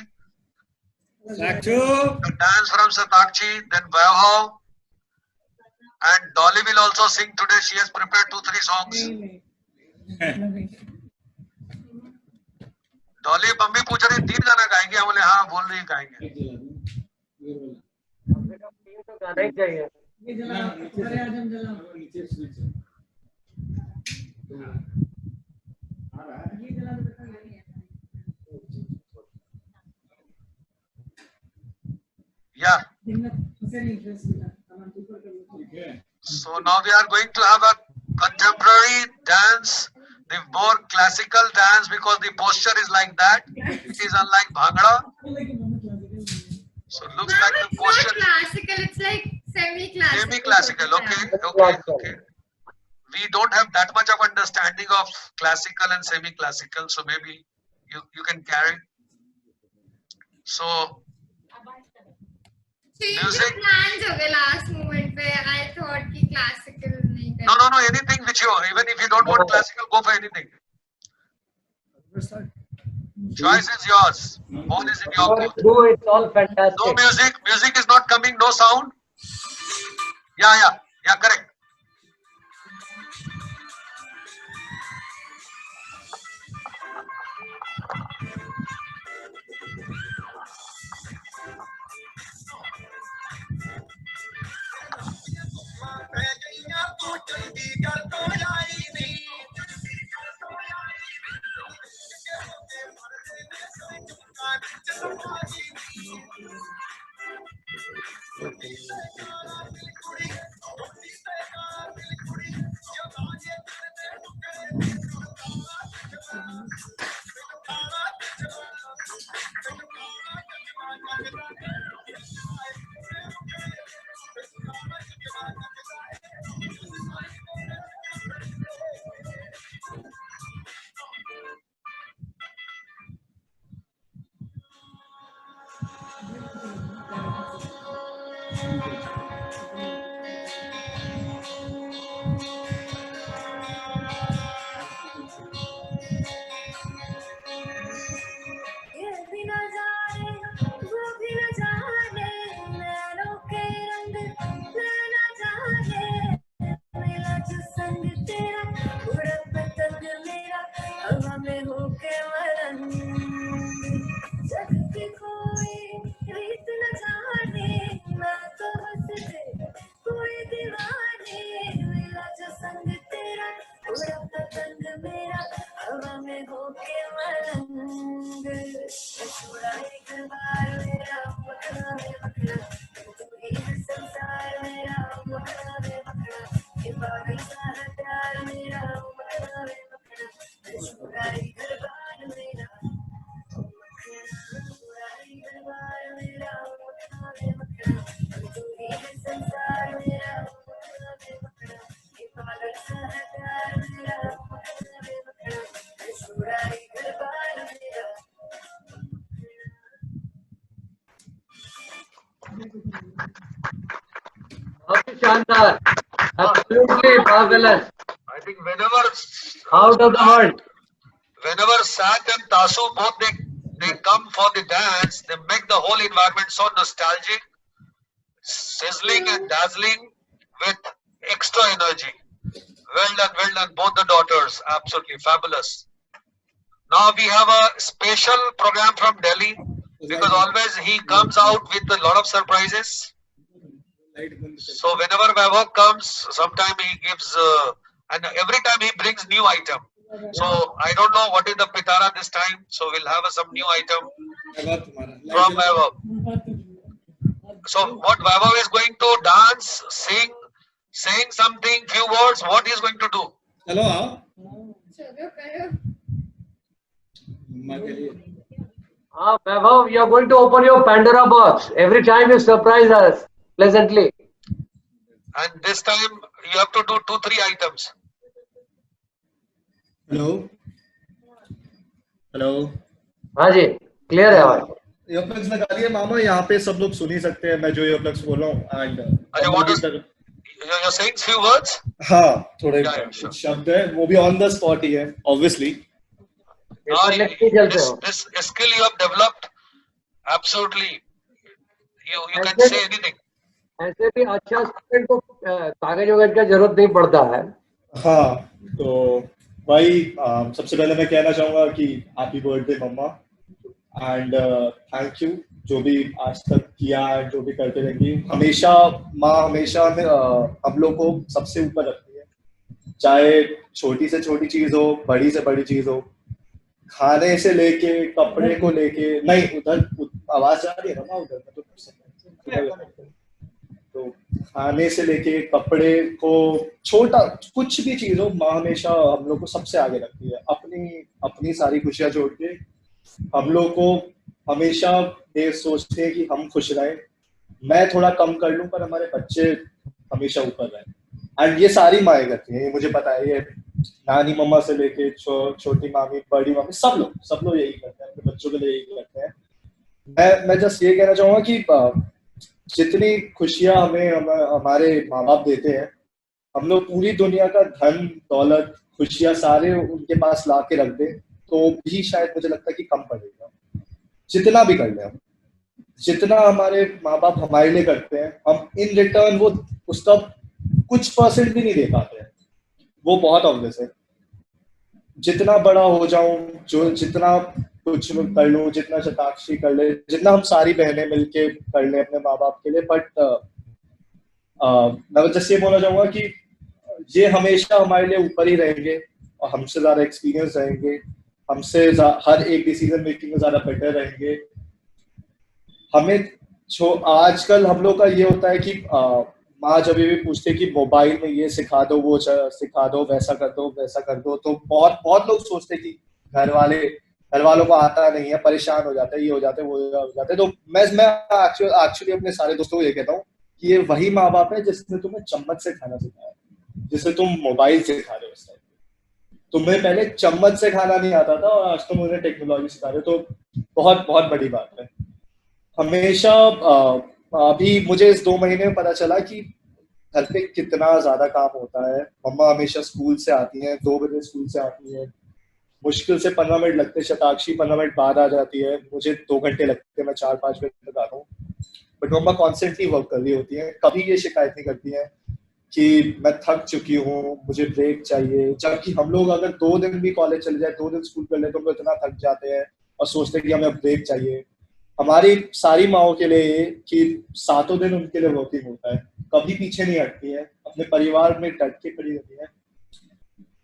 the dance from Satakshi, then Vaibhav, and Dolly will also sing today. She has prepared 2-3 songs. Dolly mummy पूछ रही 3 गाना गाएंगे, हम बोले हाँ, बोल रही गाएंगे। तो गाना ही चाहिए। Yeah. So now we are going to have a contemporary dance, the more classical dance, because the posture is like that. It is unlike Bhangra. So it looks like the posture is not classical, it's like semi-classical. Semi-classical, okay. We don't have that much of understanding of classical and semi-classical, so maybe you can carry. So music. Plans हो गए last moment पे, I thought कि classical नहीं करना. No, anything which you, even if you don't want classical, go for anything. Choice is yours. Ball is in your court. No, it's all fantastic. No music is not coming, no sound. Yeah, correct. बहुत शानदार, absolutely marvelous, I think whenever out of the world. Sat and Tasu both they come for the dance, they make the whole environment so nostalgic, sizzling and dazzling with extra energy. Well done, both the daughters, absolutely fabulous. Now we have a special program from Delhi because always he comes out with a lot of surprises. So whenever Vaibhav comes, sometime he gives, and every time he brings new item. So I don't know what is the pitara this time. So we'll have some new item from Vaibhav. So what Vaibhav is going to dance, saying something, few words. What he is going to do? चलो आओ चलो करो अम्मा के लिए Vaibhav, you are going to open your Pandora box every time you surprise us pleasantly. And this time you have to do 2-3 items. Hello hello हाँ जी, clear है आवाज। ईयरप्लग्स लगा लिए मामा, यहाँ पे सब लोग सुन ही सकते हैं मैं जो ईयरप्लग्स बोल रहा हूँ। And You're saying few words? हाँ, थोड़े Yeah, sure. शब्द है, वो भी ऑन द स्पॉट ही है obviously. This skill you have developed, absolutely. You can say anything. ऐसे भी अच्छा स्टूडेंट को कागज वगैरह का जरूरत नहीं पड़ता है। हाँ, तो भाई सबसे पहले मैं कहना चाहूंगा कि हैप्पी बर्थडे मम्मा, एंड थैंक यू जो भी आज तक किया है, जो भी करते रहेंगी। हमेशा माँ हमेशा हम लोग को सबसे ऊपर रखती है, चाहे छोटी से छोटी चीज हो, बड़ी से बड़ी चीज हो, खाने से लेके कपड़े को लेके। नहीं, उधर आवाज आ रही है ना माँ, उधर तो खाने से लेके कपड़े को, छोटा कुछ भी चीज हो, माँ हमेशा हम लोग को सबसे आगे रखती है। अपनी सारी खुशियां छोड़ के हम लोग को हमेशा ये सोचते हैं कि हम खुश रहें, मैं थोड़ा कम कर लूं पर हमारे बच्चे हमेशा ऊपर रहें। एंड ये सारी माएँ करती हैं, ये मुझे पता है। ये नानी मम्मा से लेके छोटी मामी, बड़ी मामी, सब लोग यही करते हैं, अपने बच्चों के लिए यही करते हैं। मैं जस्ट ये कहना चाहूंगा कि जितनी खुशियां हमारे माँ बाप देते हैं, हम लोग पूरी दुनिया का धन दौलत खुशियां सारे उनके पास ला के रख दें तो भी शायद मुझे लगता है कि कम पड़ेगा। जितना भी कर लें हम, जितना हमारे माँ बाप हमारे लिए करते हैं, हम इन रिटर्न वो उसका कुछ % भी नहीं दे पाते हैं। वो बहुत ऑब्वियस है। जितना बड़ा हो जाऊं, जो जितना कुछ कर लूं, जितना शताक्षी कर ले, जितना हम सारी बहनें मिलके कर ले अपने माँ बाप के लिए, बट मैं जैसे ये बोलना चाहूंगा कि ये हमेशा हमारे लिए ऊपर ही रहेंगे और हमसे ज्यादा एक्सपीरियंस रहेंगे, हमसे हर एक डिसीजन मेकिंग में ज्यादा बेटर रहेंगे। हमें आजकल हम लोग का ये होता है कि माँ जब भी पूछते कि मोबाइल में ये सिखा दो, वो सिखा दो, वैसा कर दो, तो बहुत लोग सोचते कि घर वालों को आता नहीं है, परेशान हो जाता है, ये हो जाता है, वो हो जाता है। तो मैं एक्चुअली अपने सारे दोस्तों को ये कहता हूँ कि ये वही माँ बाप है जिसने तुम्हें चम्मच से खाना सिखाया, जिसे तुम मोबाइल से खा रहे हो। उस टाइम तुम्हें पहले चम्मच से खाना नहीं आता था और आज तुम उन्हें टेक्नोलॉजी सिखा रहे हो, तो बहुत बहुत बड़ी बात है। हमेशा अभी मुझे इस 2 महीने में पता चला कि घर पे कितना ज्यादा काम होता है। मम्मा हमेशा स्कूल से आती हैं, 2 बजे स्कूल से आती है, मुश्किल से 15 मिनट लगते, शताक्षी 15 मिनट बाद आ जाती है, मुझे 2 घंटे लगते हैं, मैं 4-5 बजे तक आता हूँ। बट मम्मा कॉन्स्टेंटली वर्क कर रही होती है, कभी ये शिकायत नहीं करती है कि मैं थक चुकी हूँ, मुझे ब्रेक चाहिए। जबकि हम लोग अगर 2 दिन भी कॉलेज चले जाए, 2 दिन स्कूल कर ले, तो हम लोग इतना थक जाते हैं और सोचते हैं कि हमें ब्रेक चाहिए। हमारी सारी माओं के लिए कि 7 दिन उनके लिए वर्किंग होता है, कभी पीछे नहीं हटती है, अपने परिवार में डट के खड़ी रहती है,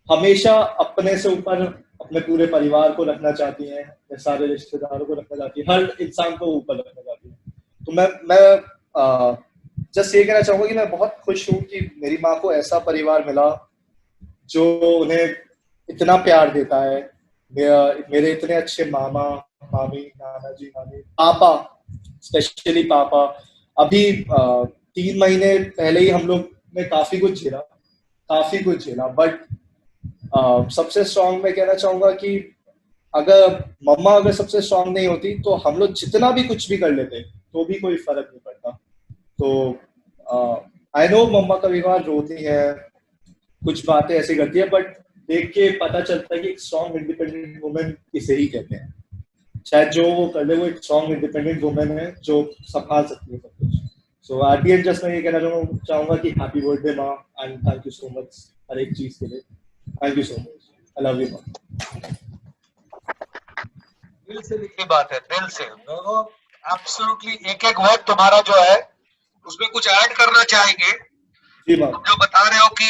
हमेशा अपने से ऊपर अपने पूरे परिवार को रखना चाहती हैं, सारे रिश्तेदारों को रखना चाहती है, हर इंसान को ऊपर रखना चाहती है। तो मैं जस्ट ये कहना चाहूंगा कि मैं बहुत खुश हूँ कि मेरी माँ को ऐसा परिवार मिला जो उन्हें इतना प्यार देता है। मेरे इतने अच्छे मामा, मामी, नाना जी, नानी, पापा, स्पेशली पापा। अभी 3 महीने पहले ही हम लोग ने काफी कुछ झेला, बट सबसे स्ट्रांग मैं कहना चाहूंगा कि अगर मम्मा सबसे स्ट्रांग नहीं होती तो हम लोग जितना भी कुछ भी कर लेते तो भी कोई फर्क नहीं पड़ता। तो आई नो मम्मा कभी कभार रोती है, कुछ बातें ऐसी करती है, बट देख के पता चलता है कि एक स्ट्रॉन्ग इंडिपेंडेंट वुमेन किसे ही कहते हैं। शायद जो वो कर ले वो एक स्ट्रॉन्ग इंडिपेंडेंट वुमेन है जो संभाल सकती है सब कुछ। So at the end just मैं ये कहना चाहूंगा कि हैप्पी बर्थडे माँ, and thank you so much हर एक चीज के लिए। Thank you so much, I love you माँ। दिल से लिखी बात है, दिल से। एब्सोल्युटली एक एक वर्ड तुम्हारा जो है उसमें कुछ ऐड करना चाहेंगे। तुम जो बता रहे हो कि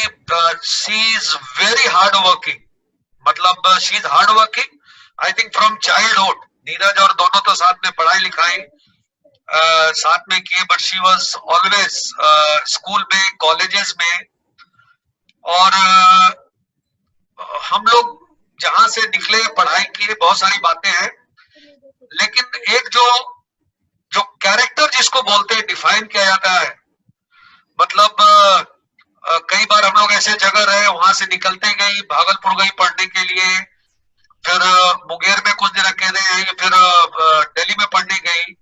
she is very hard working, मतलब she is hard working I think from childhood. Neeraj और दोनों तो साथ में पढ़ाई लिखाई साथ में किए, but she was always school में, कॉलेजेस में। और हम लोग जहां से निकले, पढ़ाई किए, बहुत सारी बातें हैं, लेकिन एक जो कैरेक्टर जिसको बोलते हैं डिफाइन किया जाता है, मतलब कई बार हम लोग ऐसे जगह रहे, वहां से निकलते गई, भागलपुर गई पढ़ने के लिए, फिर मुंगेर में कुछ दिन अकेले रही, फिर दिल्ली में पढ़ने गई,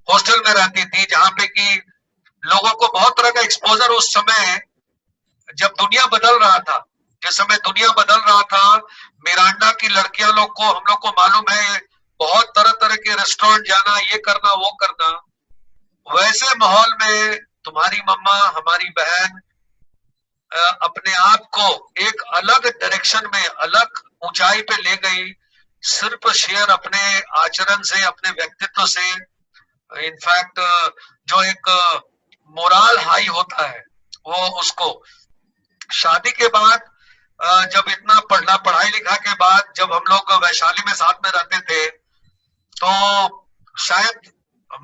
हॉस्टल में रहती थी, जहां पे कि लोगों को बहुत तरह का एक्सपोजर, उस समय जब दुनिया बदल रहा था, जिस समय दुनिया बदल रहा था, मिरांडा की लड़कियां लोग को, हम लोग को मालूम है, बहुत तरह तरह के रेस्टोरेंट जाना, ये करना वो करना। वैसे माहौल में तुम्हारी मम्मा, हमारी बहन अपने आप को एक अलग डायरेक्शन में, अलग ऊंचाई पे ले गई, सिर्फ शेयर अपने आचरण से, अपने व्यक्तित्व से। इनफैक्ट जो एक मोरल हाई होता है वो उसको शादी के बाद, जब इतना पढ़ाई लिखा के बाद, जब हम लोग वैशाली में साथ में रहते थे, तो शायद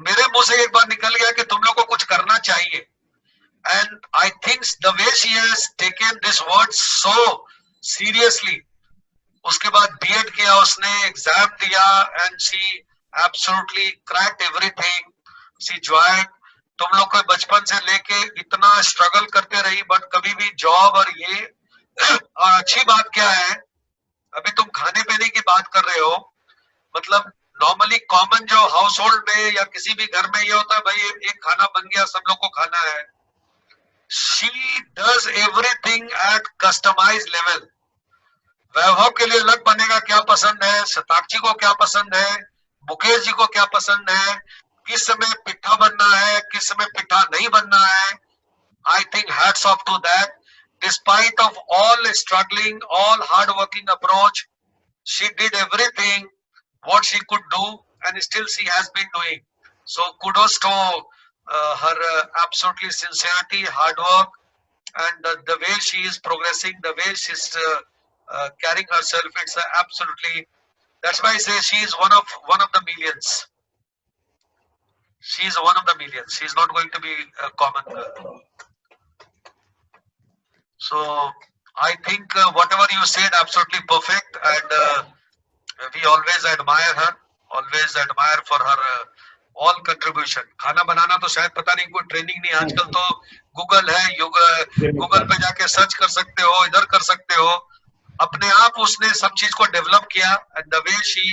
मेरे मुंह से एक बार निकल गया कि तुम लोग को कुछ करना चाहिए। And I think the way she has taken this word so seriously. उसके बाद बीएड किया उसने, एग्जाम दिया, and she absolutely cracked everything. She joyed. तुम लोग को बचपन से लेके इतना स्ट्रगल करते रही, बट कभी भी जॉब और ये। और अच्छी बात क्या है, अभी तुम खाने पीने की बात कर रहे हो, मतलब नॉर्मली कॉमन जो हाउस होल्ड में या किसी भी घर में ये होता है, भाई एक खाना बन गया, सब लोग को खाना है। She does everything at customize level. Vaibhav के लिए अलग बनेगा, क्या पसंद है, शताक्षी को क्या पसंद है, मुकेश जी को क्या पसंद है, किस समय पिट्ठा बनना है, किस समय पिट्ठा नहीं बनना है। I think hats off to that. Despite of all struggling, all hard working approach, she did everything what she could do, and still she has been doing. So kudos to her absolutely sincerity, hard work, and the way she is progressing, the way she's carrying herself. It's absolutely. That's why I say she is one of the millions. She is one of the millions. She is not going to be a common girl. So I think whatever you said, absolutely perfect, and we always admire her, always admire for her all contribution. खाना बनाना तो शायद पता नहीं, कोई training नहीं, आजकल तो Google है, गूगल पे जाके सर्च कर सकते हो, इधर कर सकते हो। अपने आप उसने सब चीज को डेवलप किया, and the way she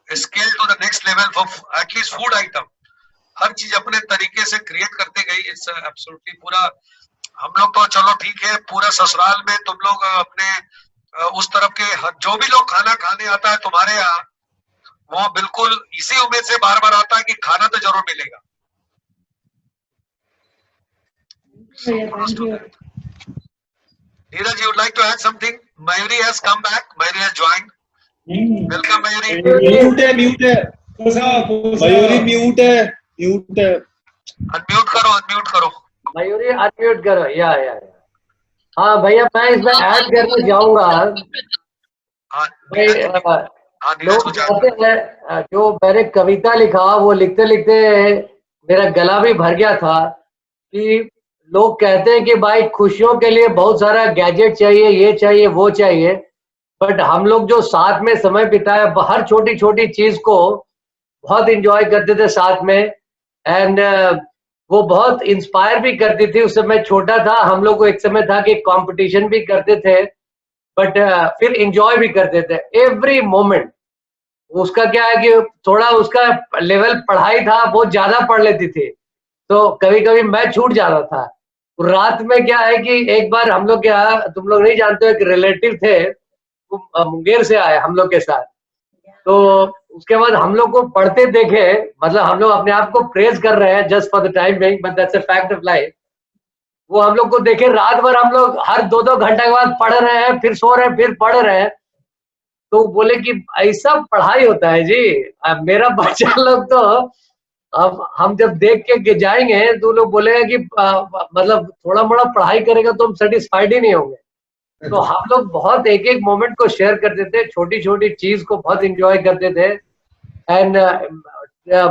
scaled to the next level for at least food item, हर चीज अपने तरीके से क्रिएट करते गई। इट्स एब्सोल्युटली पूरा। हम लोग तो चलो ठीक है, पूरा ससुराल में तुम लोग अपने उस तरफ के जो भी लोग खाना खाने आता है तुम्हारे यहाँ, वो बिल्कुल इसी उम्मीद से बार बार आता है कि खाना तो जरूर मिलेगा। Neeraj, you would like to add something? Mayuri has come back. Mayuri has joined. Welcome, Mayuri. Mute है मयूरी, म्यूट है। अनम्यूट करो। मयूरी अनम्यूट करो। या हाँ भैया, मैं इसमें ऐड करना चाहूंगा। लोग कहते हैं, जो मैंने कविता लिखा, वो लिखते लिखते मेरा गला भी भर गया था, कि लोग कहते हैं कि भाई खुशियों के लिए बहुत सारा गैजेट चाहिए, ये चाहिए वो चाहिए, बट हम लोग जो साथ में समय बिताया, हर छोटी छोटी चीज को बहुत इंजॉय करते थे साथ में, एंड वो बहुत इंस्पायर भी करती थी। उस समय छोटा था, हम लोग को एक समय था कि कंपटीशन भी करते थे, बट फिर एंजॉय भी करते थे एवरी मोमेंट। उसका क्या है कि थोड़ा उसका लेवल पढ़ाई था, बहुत ज्यादा पढ़ लेती थी, तो कभी कभी मैं छूट जा रहा था। रात में क्या है कि एक बार हम लोग क्या, तुम लोग नहीं जानते हो, एक रिलेटिव थे, वो मुंगेर से आए हम लोग के साथ। तो उसके बाद हम लोग को पढ़ते देखे, मतलब हम लोग अपने आप को प्रेज कर रहे हैं just for the time being, but that's a fact of life. वो हम लोग को देखे रात भर हम लोग हर 2-2 घंटे के बाद पढ़ रहे हैं, फिर सो रहे हैं, फिर पढ़ रहे हैं। तो बोले कि ऐसा पढ़ाई होता है जी। अब मेरा बच्चा लोग तो अब हम जब देख के जाएंगे तो लोग बोलेगा कि मतलब थोड़ा मोड़ा पढ़ाई करेगा तो हम सेटिस्फाइड ही नहीं होंगे। तो हम लोग बहुत एक एक मोमेंट को शेयर करते थे, छोटी छोटी चीज को बहुत इंजॉय करते थे। एंड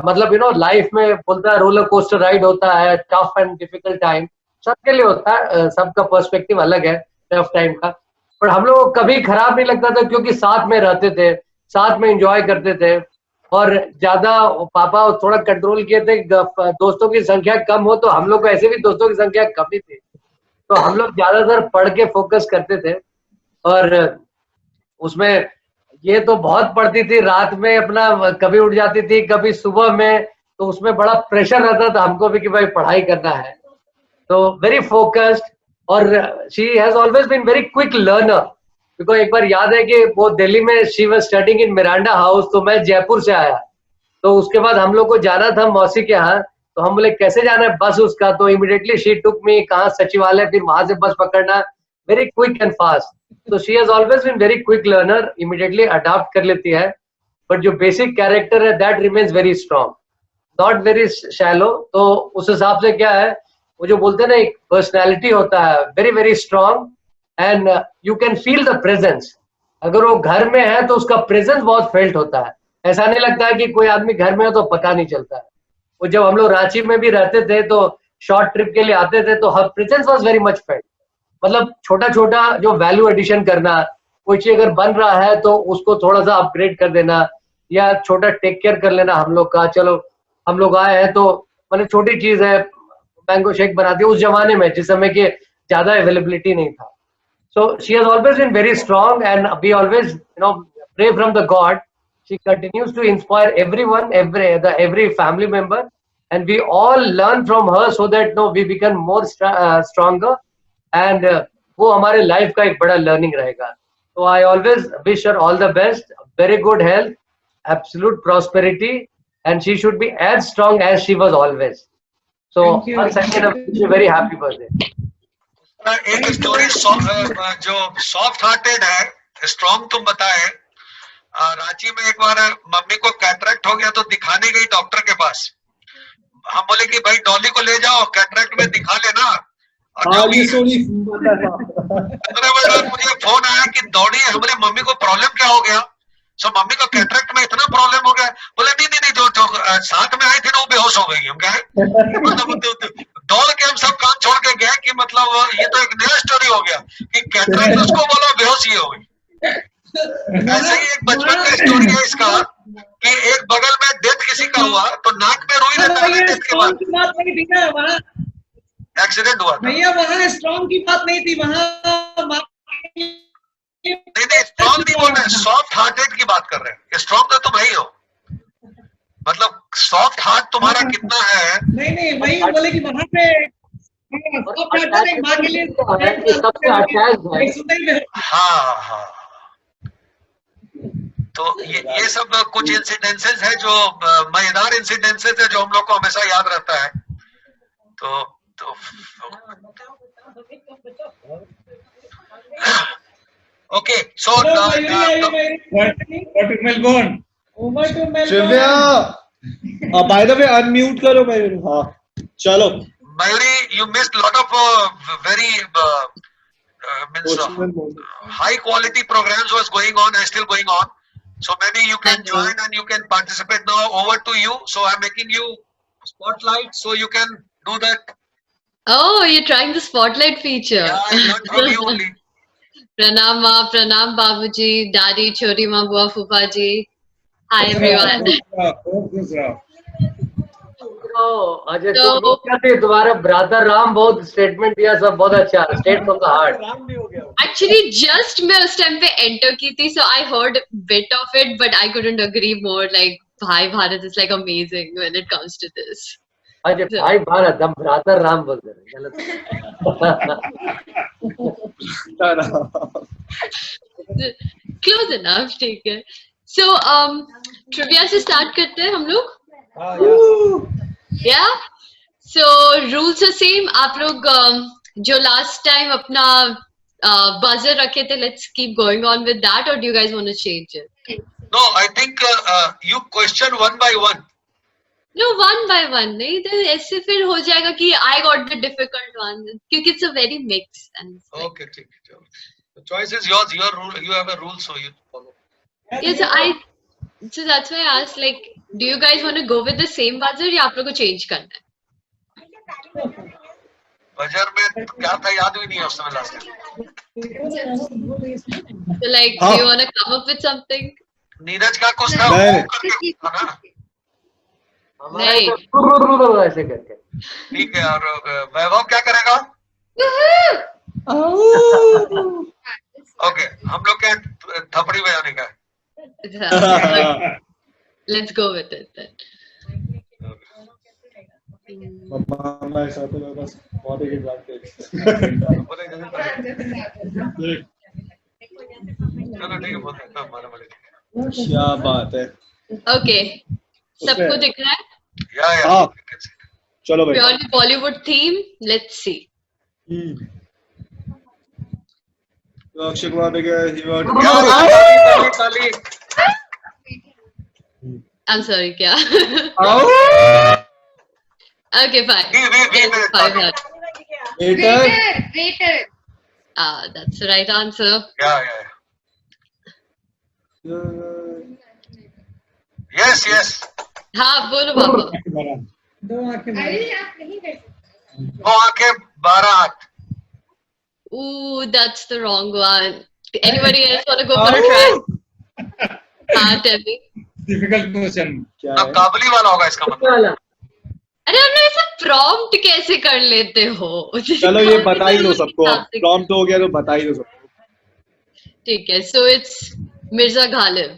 मतलब लाइफ में बोलता है रोलर कोस्टर राइड होता है, टफ एंड डिफिकल्ट टाइम सबके लिए होता है, सबका पर्सपेक्टिव अलग है टफ टाइम का। पर हम लोग को कभी खराब नहीं लगता था क्योंकि साथ में रहते थे, साथ में एंजॉय करते थे। और ज्यादा पापा थोड़ा कंट्रोल किए थे, दोस्तों की संख्या कम हो, तो हम लोग को ऐसे भी दोस्तों की संख्या कम ही थी, तो हम लोग ज्यादातर पढ़ के फोकस करते थे। और उसमें ये तो बहुत पढ़ती थी रात में, अपना कभी उठ जाती थी कभी सुबह में, तो उसमें बड़ा प्रेशर रहता था हमको भी कि भाई पढ़ाई करना है। तो वेरी फोकस्ड, और she has always been very quick learner. Because एक बार याद है कि वो दिल्ली में she was studying in Miranda House, तो मैं जयपुर से आया, तो उसके बाद हम लोग को जाना था मौसी के यहाँ। तो हम बोले कैसे जाना है, बस उसका, तो इमीडिएटली शी टुक मी, कहाँ सचिवालय, फिर वहां से बस पकड़ना, वेरी क्विक एंड फास्ट। तो she has always been very quick learner, immediately adopt कर लेती है। बट जो बेसिक कैरेक्टर है that remains very strong, not very shallow. तो उस हिसाब से क्या है, वो जो बोलते हैं ना एक पर्सनैलिटी होता है, very very strong, and you can feel the presence. अगर वो घर में है तो उसका प्रेजेंस बहुत फेल्ट होता है, ऐसा नहीं लगता है कि कोई आदमी घर में है तो पता नहीं चलता है। वो जब हम लोग रांची में भी रहते थे तो शॉर्ट ट्रिप के लिए आते थे, तो her presence was very much felt. मतलब छोटा छोटा जो वैल्यू एडिशन करना, कोई चीज अगर बन रहा है तो उसको थोड़ा सा अपग्रेड कर देना, या छोटा टेक केयर कर लेना हम लोग का। चलो हम लोग आए हैं तो मतलब छोटी चीज है, मैंगो शेक बना दिया उस जमाने में जिस समय की ज्यादा अवेलेबिलिटी नहीं था। So she has always been very strong, and we always pray from the God. She continues to inspire everyone, every family member, and we all learn from her so that we become more stronger, and वो हमारे life का एक बड़ा learning रहेगा। So I always wish her all the best, very good health, absolute prosperity, and she should be as strong as she was always. So once again, I wish you a very happy birthday. एक story जो soft hearted है, strong तुम बताए। रांची में एक बार mummy को cataract हो गया तो दिखाने गई डॉक्टर के पास। हम बोले कि भाई डॉली को ले जाओ, कैटरेक्ट में दिखा लेना। और मुझे फोन आया कि दौड़ी है, बोले मम्मी को प्रॉब्लम क्या हो गया। सो मम्मी को कैटरेक्ट में इतना प्रॉब्लम हो गया, बोले नहीं नहीं जो साथ में आई थी ना वो बेहोश हो गई। हम क्या दौड़ के हम सब काम छोड़ के गए कि मतलब ये तो एक नया स्टोरी हो गया कि कैटरेक्ट उसको बोला बेहोश ही हो गई। ऐसे ही एक बचपन का स्टोरी है इसका कि एक बगल में डेथ किसी का हुआ तो नाक में रुई रहता है डेथ के बाद, एक्सीडेंट हुआ था। भैया वहाँ स्ट्रॉन्ग की बात नहीं थी, वहाँ नहीं स्ट्रॉन्ग नहीं बोल रहे, सॉफ्ट हार्टेड की बात कर रहे हैं। स्ट्रॉन्ग तो तुम ही हो, मतलब सॉफ्ट हार्ट तुम्हारा कितना है। नहीं वही बोले कि वहाँ पे हाँ। तो ये सब कुछ इंसिडेंसेस है जो मजेदार इंसिडेंसेस है जो हम लोग को हमेशा याद रहता है। तो ओके, सो मेलबोर्न शिव्या, बाय द वे अनम्यूट करो मयूरी। हाँ चलो Mayuri, you missed a lot of very high quality programs was going on and still going on. So maybe you can join and you can participate now. Over to you. So I'm making you spotlight so you can do that. Oh, you're trying the spotlight feature. Yeah, I learned from you only. Pranam Ma, Pranam Babuji, Daddy, Chori Ma, Bua Fupa ji. Hi everyone. Ajay तो तुम्हारा brother Ram बहुत statement दिया, सब बहुत अच्छा, state from the heart. Actually, just मैं उस time पे enter की थी, so I heard bit of it, but I couldn't agree more. Like, Bhai Bharat is like amazing when it comes to this. Ajay भाई बार दम भ्रातर राम बोल रहे हैं, गलत क्लोज इनफ, ठीक है। सो ट्रिविया से स्टार्ट करते हैं हम लोग। या सो रूल्स आर सेम। आप लोग जो लास्ट टाइम अपना बजर रखे थे, let's keep going on with that, और do you guys want to change it? No, I think you question one by one. No, one by one नहीं, तो ऐसे फिर हो जाएगा कि I got the difficult one, क्योंकि it's a very mix. Okay, ठीक है, चलो। The choice is yours. Your rule, you have a rule, so you follow. Yes, so that's why I asked, like, do you guys want to go with the same buzzer या आप लोग को change करना है? Buzzer में क्या था याद भी नहीं है उस समय last time. So like, do you want to come up with something? Neeraj का कुछ था ना? नहीं ऐसे करके। ठीक है, और वैभव क्या करेगा? ओके, हम लोग क्या थपड़ी बजाने का है? Let's go with it then. मम्मा ऐसा तो मेरे पास बहुत एक बात है। चलो ठीक है, बोलते हैं हमारे वाले। क्या बात है। ओके, सबको दिख रहा है? या चलो भाई। Purely Bollywood theme, let's see. Akshay Kumar ने ताली। I'm sorry, क्या? Okay, fine. Waiter. That's the right answer. Yeah. Yes. हाँ, बोलो बाबा। दो आंखें अरे आप नहीं कर सकते। 2 आंखें 12 हाथ। Ooh, that's the wrong one. Anybody else want to go for a try? हाँ, tell me. डिफिकल्ट क्वेश्चन क्या अब काबुली वाला होगा इसका मतलब। अरे हमने ऐसा प्रॉम्प्ट कैसे कर लेते हो? चलो ये बता ही दो सबको, प्रॉम्प्ट हो गया तो बता ही दो सबको। ठीक है, so it's मिर्जा गालिब।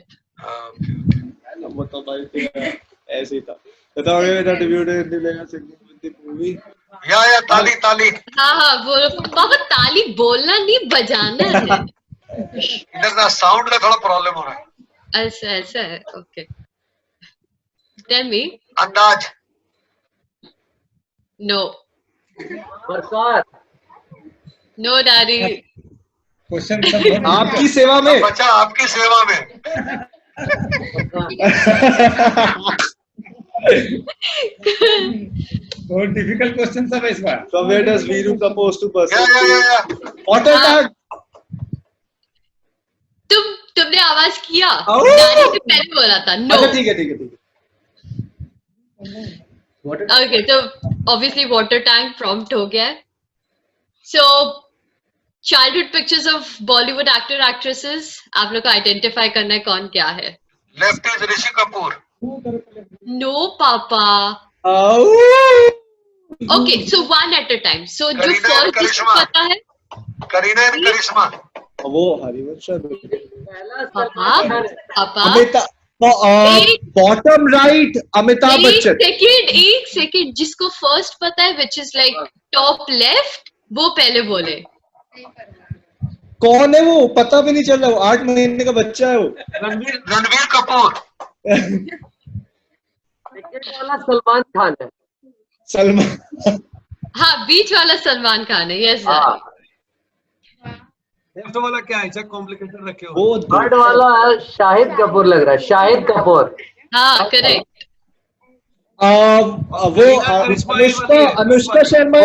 वो तो भाई ऐसे ही था। बताओगे बेटा डेब्यूट लेगा सिंगिंग विद द मूवी। या ताली। हाँ, बोलो बाबा, ताली बोलना नहीं, बजाना है। इधर ना साउंड का थोड़ा प्रॉब्लम हो रहा है। ऐसा है, ओके। Tell me. अंदाज। No. बरसात। No, daddy. क्वेश्चन आपकी सेवा में। बच्चा आपकी सेवा में। बहुत डिफिकल्ट क्वेश्चन सब है इस बार। So where does Veeru propose to person? या। Water tank. तुमने आवाज किया? डैडी ने पहले बोला था। No. अच्छा ठीक है। Okay, तो obviously water tank prompt हो गया है। So childhood pictures of Bollywood actor actresses, आप लोग को identify करना है कौन क्या है। Left is Rishi Kapoor. No, पापा। Okay, so one at a time. So जो first जिसको पता है। करीना एंड करिश्मा। वो हरिवंश। पापा। Bottom right Amitabh Bachchan. एक सेकंड, जिसको फर्स्ट पता है which is like top left, वो पहले बोले। कौन है वो? पता भी नहीं चल रहा। वो 8 महीने का बच्चा है वो। रणवीर कपूर। वाला सलमान खान है। सलमान। हाँ, बीच वाला सलमान खान है। यस लेफ्ट वाला क्या है? चेक कॉम्प्लिकेटेड रखे हो। वो थर्ड वाला शाहिद कपूर लग रहा है। शाहिद कपूर। हाँ, करेक्ट। वो Anushka Sharma.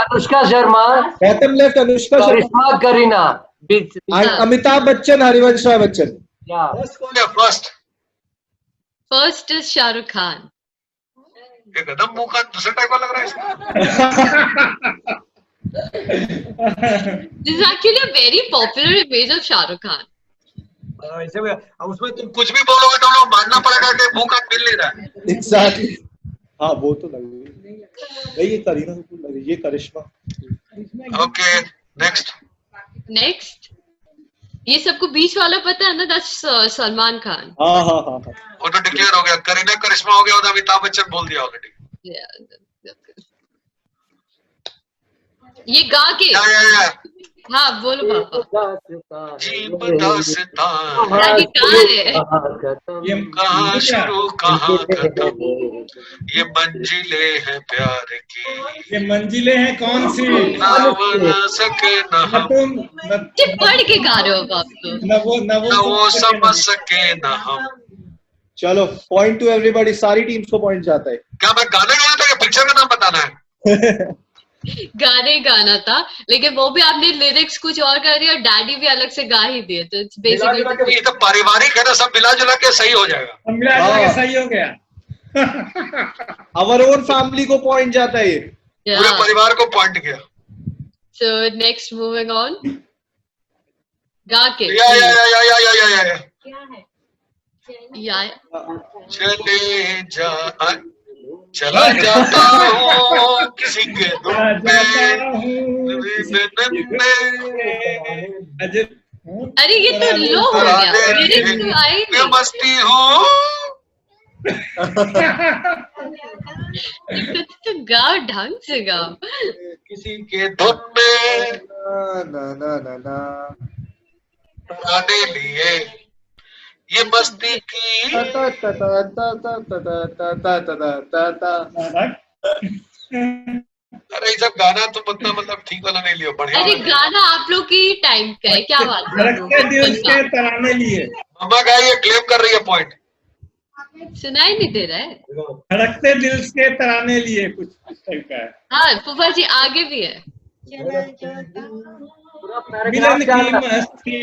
Anushka Sharma. Bottom left Anushka Sharma. Kareena. Amitabh Bachchan Harivansh Rai Bachchan. First is Shahrukh Khan. एकदम मुंह का दूसरा टाइप का लग रहा है। This is actually a very popular image of Shah Rukh Khan. उसमें तुम कुछ भी बोलोगे तो लोग मानना पड़ेगा कि मुंह का मिल नहीं रहा है। Exactly. हाँ वो तो लग रही है। ये करीना कपूर लग रही है, ये करिश्मा। Okay, next. ये सबको बीच वाला पता है ना? दैट्स सलमान खान। हाँ। वो तो डिक्लेयर हो गया। करीना करिश्मा हो गया और अमिताभ बच्चन बोल दिया ऑलरेडी। ये गा के हाँ बोलो पापा। जीव दास्तां डैडी कहाँ है? कहाँ शुरू कहाँ खत्म, ये मंजिलें हैं प्यार की, ये मंजिलें हैं कौन सी? ना वो ना सके ना हम, ये पढ़ के गा रहे हो आप तो। न वो समझ सके ना हम। चलो पॉइंट टू एवरीबॉडी, सारी टीम्स को पॉइंट जाता है। क्या मैं गाने गाया था या पिक्चर का नाम बताना है? गाने गाना था, लेकिन वो भी आपने लिरिक्स कुछ और कर दिया और डैडी भी अलग से गा ही दिए, तो इट्स बेसिकली ये तो पारिवारिक है ना, सब मिला जुला के सही हो जाएगा। मिला जुला के सही हो गया। अवर ओन फैमिली को पॉइंट जाता है ये, पूरे परिवार को पॉइंट किया। सो नेक्स्ट मूविंग ऑन, गा के या चले जा चला जाता हूँ किसी के दुख में। अरे ये तो लो हो गया, लिरिक्स तो आई नहीं। मस्ती हूँ तो गाओ, ढंग से गाओ। किसी के धुन में ना ना ना ना आने लिए ये मस्ती की। अरे ये सब गाना तो मतलब ठीक वाला नहीं लियो, बढ़िया। अरे गाना आप लोग की टाइम का है, क्या बात है? धड़कते दिल के तराने लिए। मम्मा गाइए, क्लेम कर रही है पॉइंट। सुनाई नहीं दे रहा है। धड़कते दिल के तराने लिए कुछ इस टाइप का है। हाँ फूफा जी आगे भी है। मिलन की मस्ती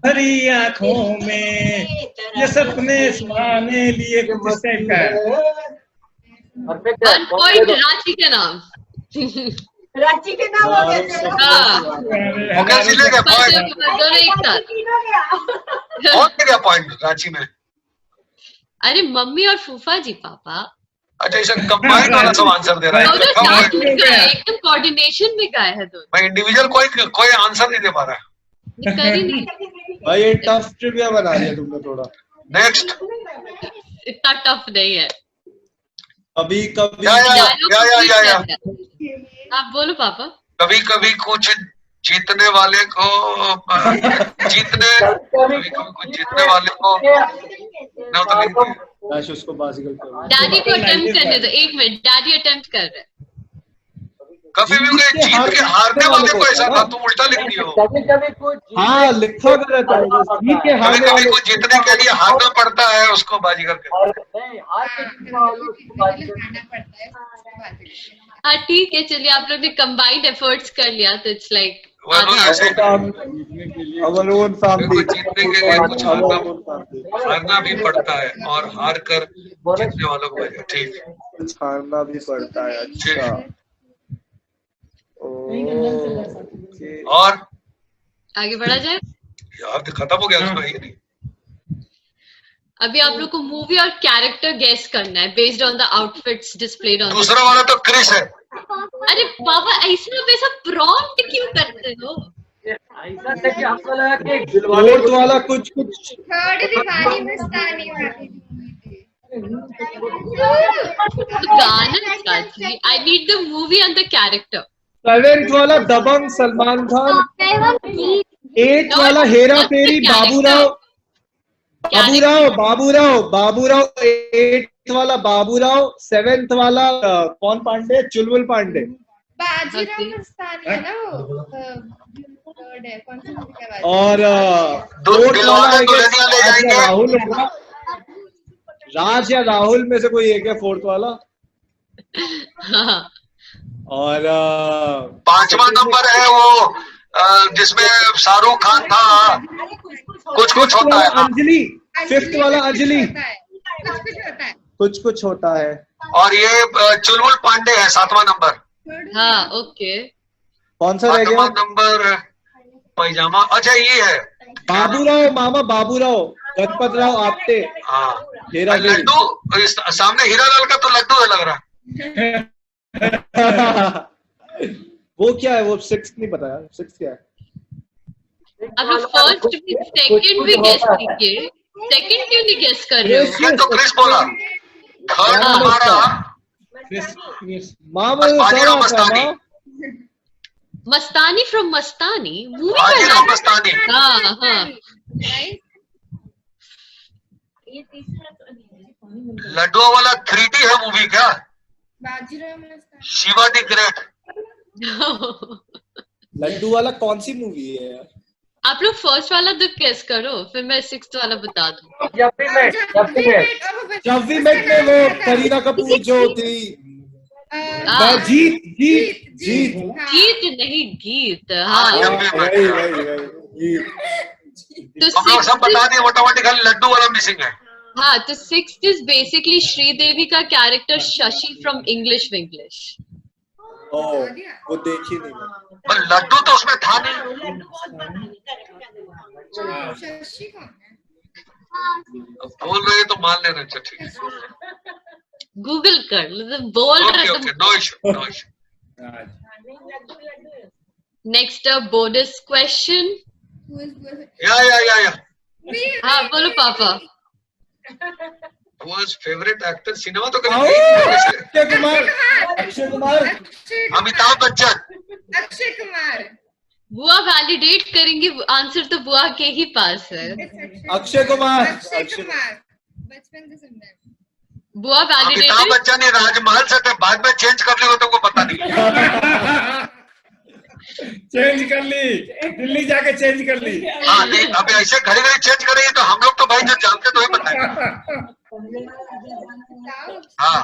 भरी आंखों में ये सपने सुहाने लिए कुछ इस टाइप का है। 1 पॉइंट रांची के नाम। रांची के नाम हो गए। कैसे ले गया पॉइंट? दोनों एक साथ। कौन ले गया पॉइंट रांची में? अरे मम्मी और फूफा जी पापा। अच्छा इसे कंबाइंड वाला सब आंसर दे रहा है। एकदम कोऑर्डिनेशन में गाए हैं दोनों। मैं इंडिविजुअल कोई आंसर नहीं दे पा रहा है। कर ही नहीं। भाई ये टफ ट्रिविया बना दिया तुमने थोड़ा। नेक्स्ट। इतना टफ नहीं है। कभी कभी या आप बोलो पापा। कभी कभी कुछ जीतने वाले को कभी कुछ जीतने वाले को उसको बाजीगर करो। डैडी को अटेम्प्ट करने दो, 1 मिनट, डैडी अटेम्प्ट कर रहे हैं। कभी भी कोई जीत के हारने वाले को ऐसा था, तुम उल्टा लिख दियो। हाँ लिखा गलत है। जीत के हारने कभी वाले कुछ जीतने के लिए हारना पड़ता है, उसको बाजीगर कहते हाँ ठीक है, चलिए आप लोग ने कंबाइंड एफर्ट्स कर लिया तो it's like our own family. जीतने के लिए कुछ हारना भी पड़ता है और हार कर जीतने वालों को ठीक कुछ हारना भी पड़ता है। अच्छा और आगे बढ़ा जाए। यार खत्म हो गया उसमें ये नहीं। अभी आप लोग को मूवी और कैरेक्टर गेस करना है based on the outfits displayed on. दूसरा वाला तो क्रिस है। अरे बाबा ऐसा वैसा प्रॉम्प्ट क्यों करते हो? ऐसा था कि आपको लगा कि फोर्थ वाला कुछ थर्ड दिवाली में स्टानी वाली गाना चाहिए। I need the movie and the character. 7th वाला दबंग सलमान खान। 8th वाला हेरा फेरी बाबूराव। 8th वाला बाबूराव। 7th वाला कौन पांडे? चुलबुल पांडे। बाजीराव मस्तानी है ना वो। थर्ड है कौन सी मूवी का? और 4th वाला राहुल होगा। राज या राहुल में से कोई एक है 4th वाला। और 5वां नंबर है वो जिसमें शाहरुख खान था। कुछ होता है। अंजलि। 5th वाला अंजलि। कुछ होता है। और ये चुलबुल पांडे है 7वां नंबर। हाँ ओके। कौन सा रह गया? 7वां नंबर पैजामा। अच्छा ये है बाबूराव, मामा बाबूराव, गणपत राव आपटे। हाँ हेरा लड्डू। सामने हीरालाल का तो लड्डू है लग रहा। वो क्या है? वो 6th नहीं पता यार। 6th क्या है? अब लोग फर्स्ट भी सेकंड भी गेस कीजिए। सेकंड क्यों नहीं गेस कर रहे हो? ये तो क्रिस बोला। थर्ड हमारा माँ वो बाजीराव सब आता है मस्तानी। माँ। मस्तानी फ्रॉम मस्तानी मूवी का बाजीराव नाम। मस्तानी। हाँ हाँ लड्डुओं वाला 3D है मूवी क्या? बाजीराव मस्तानी। Shiva the great. लड्डू वाला कौन सी मूवी है यार? आप लोग फर्स्ट वाला तो गेस करो, फिर मैं सिक्स्थ वाला बता दूँ। जब भी मैं जब वी मेट में वो करीना कपूर जो थी, मैं जीत जीत जीत गीत नहीं गीत। हाँ वही वही वही तो हम लोग सब बता दिए मोटामोटी, खाली लड्डू वाला मिसिंग है। हाँ तो सिक्स्थ इज बेसिकली श्रीदेवी का कैरेक्टर शशि फ्रॉम इंग्लिश विंग्लिश। ओ वो देखी नहीं मैं। पर लड्डू तो उसमें था नहीं। शशि कौन है? अब बोल रहे तो मान लेना। अच्छा ठीक है, गूगल कर बोल रहे okay no issue no issue. Next bonus question. या हाँ बोलो पापा। was favorite actor सिनेमा तो आओ, कभी अक्षय कुमार अक्षय कुमार अमिताभ बच्चन। अक्षय कुमार। बुआ वैलिडेट करेंगी, आंसर तो बुआ के ही पास है। अक्षय कुमार अक्षय कुमार बचपन से सुन रहे हैं। बुआ अमिताभ वैलिडेटेड। बच्चन ने राजमहल से बाद में चेंज कर ली, वो तुमको पता नहीं। चेंज कर ली, दिल्ली जाके चेंज कर ली। हाँ नहीं, अब ऐसे घड़ी घड़ी चेंज करेंगे तो हम लोग तो भाई जो जानते तो ही बताएंगे। हाँ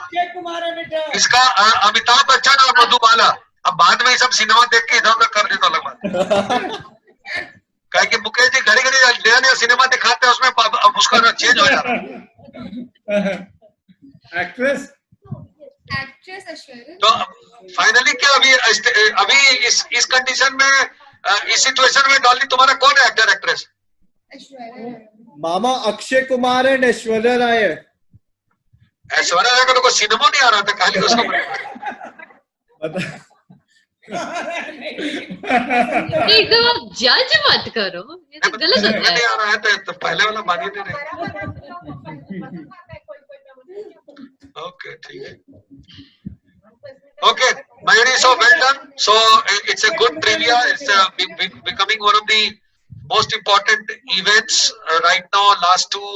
इसका अमिताभ बच्चन और मधुबाला। अब बाद में ये सब सिनेमा देख के इधर उधर कर ली तो अलग बात। कहे कि मुकेश जी घड़ी घड़ी नया नया सिनेमा दिखाते हैं, उसमें अब उसका चेंज हो जाता है। Actress actress Aishwarya. तो फाइनली क्या अभी इस कंडीशन में इस सिचुएशन में डॉली तुम्हारा कौन है एक्टर एक्ट्रेस? ऐश्वर्या। मामा अक्षय कुमार एंड ऐश्वर्या राय है। ऐश्वर्या राय का तो सिनेमा नहीं आ रहा था खाली उसका। एकदम आप जज मत करो, ये तो गलत होता है। नहीं आ रहा है तो पहले वाला मानिए नहीं। ओके ठीक है। Okay, Mayuri, so well done. So it's a good trivia. It's becoming one of the most important events right now. Last two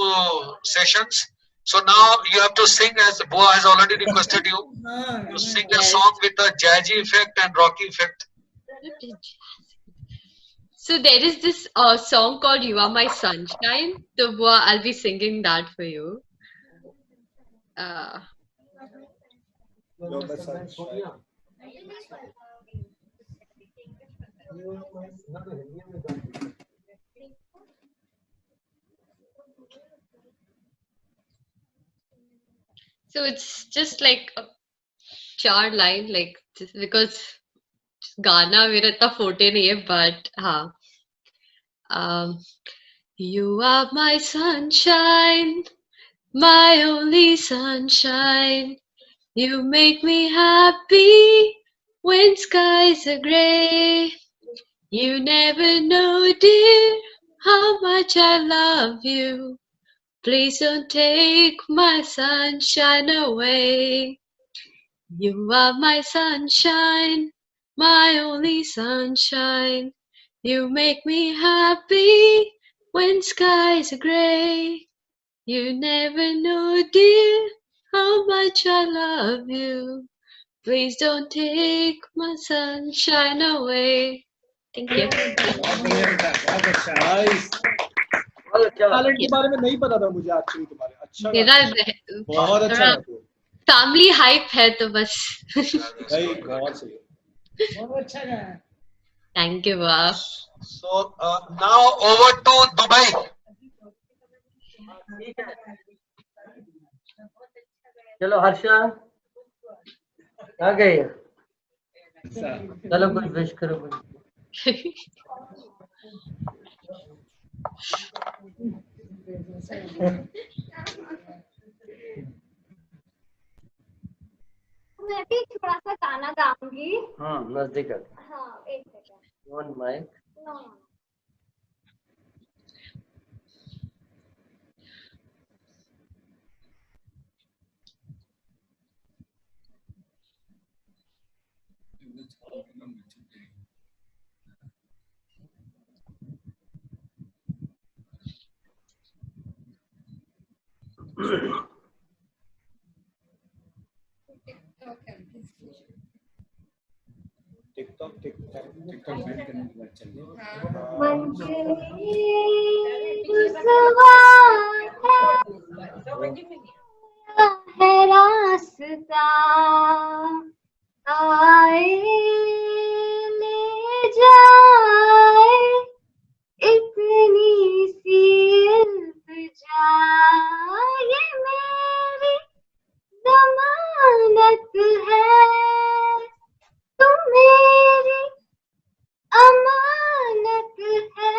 sessions. So now you have to sing, as Boa has already requested you to sing a song with a jazzy effect and rocky effect. So there is this song called "You Are My Sunshine." So Boa, I'll be singing that for you. So it's just like a 4 line, like just because गाना मेरा इतना फोटे नहीं है, but हाँ. You are my sunshine, my only sunshine. You make me happy when skies are gray. You never know, dear, how much I love you. Please don't take my sunshine away. You are my sunshine, my only sunshine. You make me happy when skies are gray. You never know, dear, how much I love you. Please don't take my sunshine away. Thank you. Talent के बारे में नहीं पता था मुझे actually तुम्हारे। अच्छा मेरा बहुत अच्छा फैमिली हाइप है तो बस। भाई बहुत सही बहुत अच्छा गाया। Thank you, Boa. So now over to Dubai. चलो हर्षा आ गई। चलो कुछ विश करो कुछ। मैं भी थोड़ा सा गाना गाऊंगी। नजदीक आ। हाँ एक second. One mic. TikTok ban करने के बाद चल है रास्ता आए ले जाए इतनी सी इल्तिजा ये मेरी जमानत है तुम मेरी अमानत है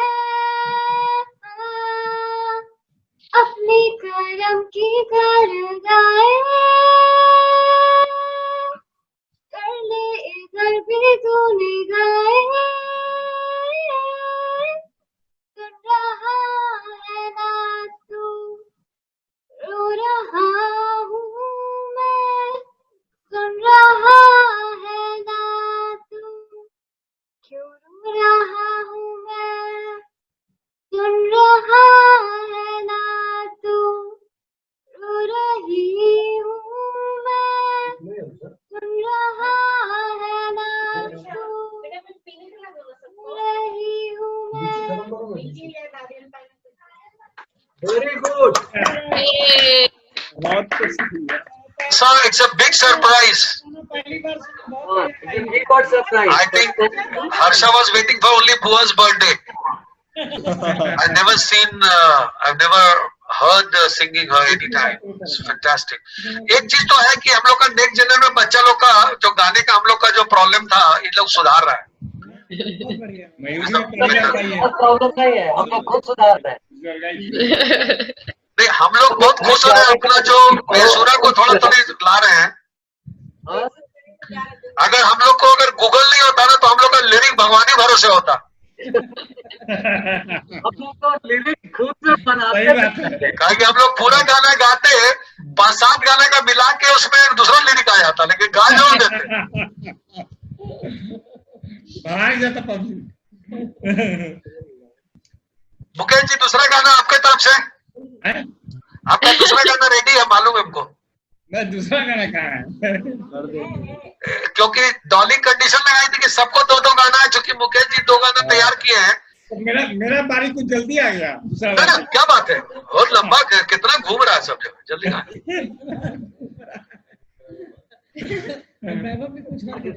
अपने करम की दरगाह कर ले इधर भी तू निगाहें सुन रहा है ना तू रो रहा हूँ मैं सुन रहा है ना तू क्यों रो रहा हूँ मैं सुन रहा है ना तू रो रही हूँ मैं सुन रहा है ना तू रही हूँ मैं वेरी गुड। बहुत कुछ किया। So it's a big surprise. We got surprised. I think Harsha was waiting for only Bua's birthday. I've never heard singing her anytime. It's fantastic. एक चीज तो है कि हम लोग का नेक्स्ट जनरेशन में बच्चा लोग का जो गाने का हम लोग का जो प्रॉब्लम था इन लोग सुधार रहा है। प्रॉब्लम नहीं है, हम लोग खुद सुधार रहे हैं। नहीं, हम लोग बहुत खुश हो रहे हैं अपना जो बेसुरा को थोड़ा थोड़ी ला रहे हैं। अगर हम लोग को अगर गूगल नहीं होता ना तो हम लोग का लिरिक भगवानी भरोसे होता। हम लोग तो लिरिक खुद से बनाते हैं। कहा कि हम लोग पूरा गाना गाते 5-7 गाने का मिला के उसमें एक दूसरा लिरिक आ जाता, लेकिन गा जोड़ देते। भाग जाता पब्लिक। मुकेश जी दूसरा गाना आपके तरफ से, आपका दूसरा गाना रेडी है मालूम है हमको। मैं दूसरा गाना कहाँ है? क्योंकि डॉली कंडीशन लगाई थी कि सबको 2-2 गाना है, क्योंकि मुकेश जी 2 गाना तैयार किए हैं। तो मेरा बारी कुछ जल्दी आ गया। दूसरा ना, क्या बात है, बहुत लंबा कितना घूम रहा है सब जगह, जल्दी गा।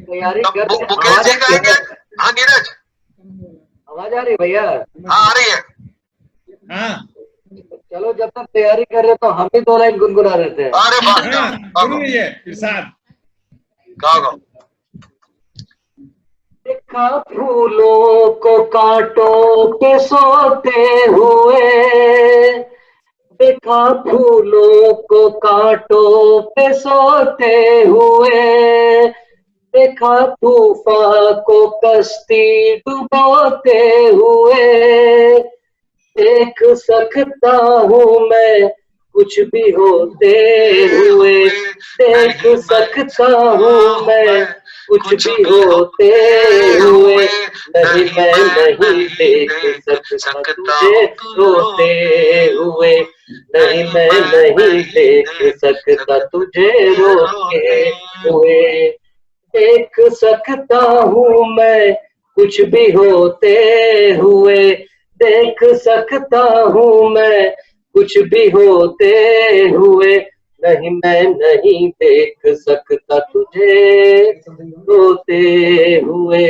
तैयारी कर मुकेश जी गाएंगे। हाँ नीरज, आवाज आ रही भैया? हाँ आ रही है। हाँ चलो, जब तक तैयारी कर रहे तो हम ही 2 लाइन गुनगुना देते हैं। अरे बात इरशाद गाओ। देखा फूलों को कांटों पे सोते हुए, देखा फूलों को कांटों पे सोते हुए, देखा तूफान को कश्ती डुबोते हुए, देख सकता हूँ मैं कुछ भी होते हुए, देख सकता हूँ मैं कुछ भी होते हुए, नहीं मैं नहीं देख सकता तुझे रोते हुए, नहीं मैं नहीं देख सकता तुझे रोते हुए, देख सकता हूँ मैं कुछ भी होते हुए, देख सकता हूँ मैं कुछ भी होते हुए, नहीं मैं नहीं देख सकता तुझे रोते हुए।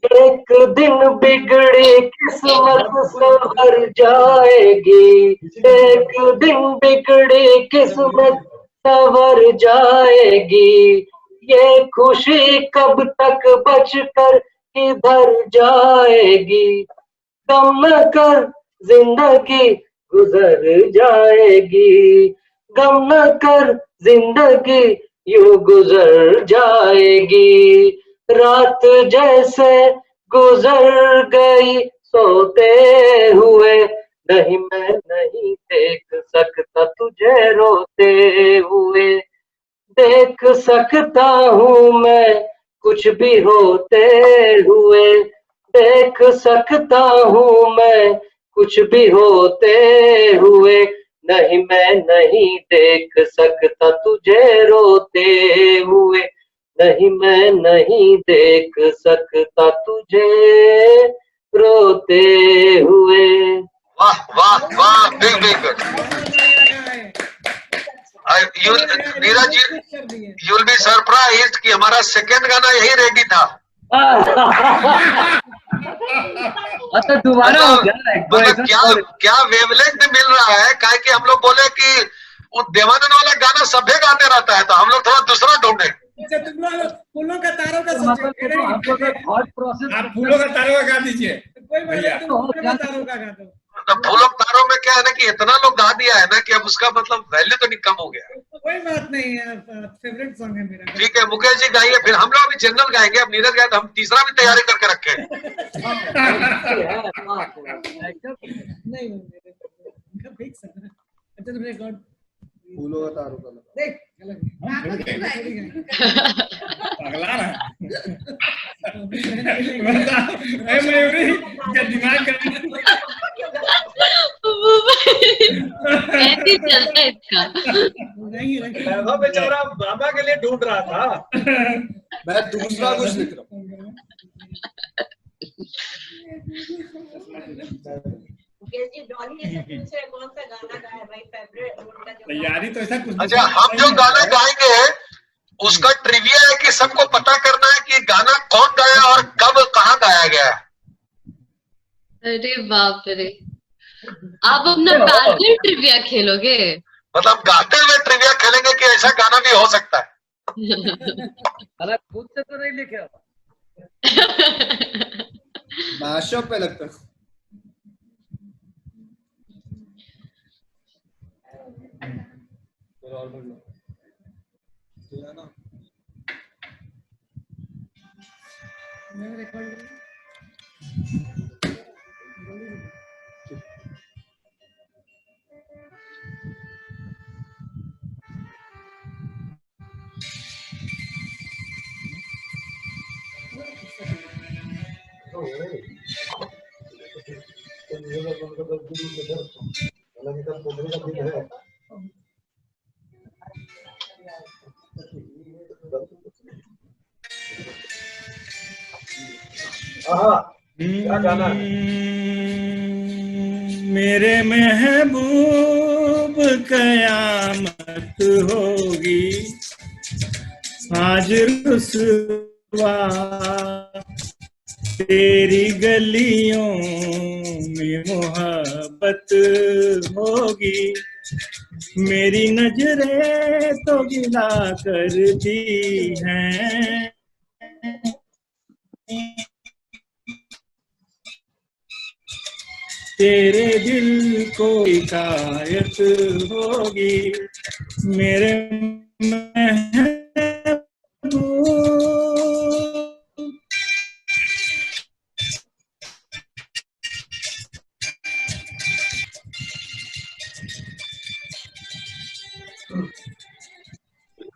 एक दिन बिगड़ी किस्मत संवर जाएगी, एक दिन बिगड़ी किस्मत संवर जाएगी, ये खुशी कब तक बचकर किधर जाएगी, गम न कर जिंदगी गुजर जाएगी, गम न कर जिंदगी यूं गुजर जाएगी, रात जैसे गुजर गई सोते हुए, नहीं मैं नहीं देख सकता तुझे रोते हुए, देख सकता हूँ मैं कुछ भी होते हुए देख सकता हूँ मैं, कुछ भी होते हुए नहीं मैं नहीं देख सकता तुझे रोते हुए, नहीं मैं नहीं देख सकता तुझे रोते हुए। वाह वाह वाह, big Neeraj ji, you will be surprised कि हमारा सेकंड गाना यही रेडी था। अच्छा दोबारा हो गया। मतलब क्या वेवलेंथ मिल रहा है, काहे कि हम लोग बोले कि वो देवानंद वाला गाना सभ्य गाते रहता है, तो हम लोग थोड़ा दूसरा ढूंढे। अच्छा तुम लोग फूलों का तारों का आप फूलों का तारों का गा दीजिए। कोई बात नहीं, तुम फूलों का तारों का गा दो। तो फूलों तारों में क्या है ना कि इतना लोग गा दिया है ना कि अब उसका मतलब वैल्यू तो नहीं कम हो गया। कोई बात नहीं है, फेवरेट सॉन्ग है मेरा। ठीक है मुकेश जी गाइए, फिर हम लोग अभी जनरल गाएंगे, अब नीरज गाए तो हम तीसरा भी तैयारी करके रखे हैं। नहीं अच्छा तुमने रिकॉर्ड फूलों का तारों का देख पगला रहा मयूरी क्या दिमाग ऐसे चलता है इसका। वैभव बेचारा बाबा के लिए ढूंढ रहा था। मैं दूसरा कुछ लिख रहा हूँ। तैयारी तो ऐसा कुछ। अच्छा हम जो गाना गाएंगे उसका ट्रिविया है कि सबको पता करना है कि गाना कौन गाया और कब कहाँ गाया गया है। अरे बाप रे, आप अपना पैरेलल ट्रिविया खेलोगे? मतलब गाते हुए ट्रिविया खेलेंगे कि ऐसा गाना भी हो सकता है। अरे खुद से तो नहीं लिखे हो। मैशअप पे लगता है। क्या गाना है? मेरे महबूब कयामत होगी आज रुसवा तेरी गलियों में मोहब्बत होगी, मेरी नजरें तो गिला करती हैं, तेरे दिल को शिकायत होगी। मेरे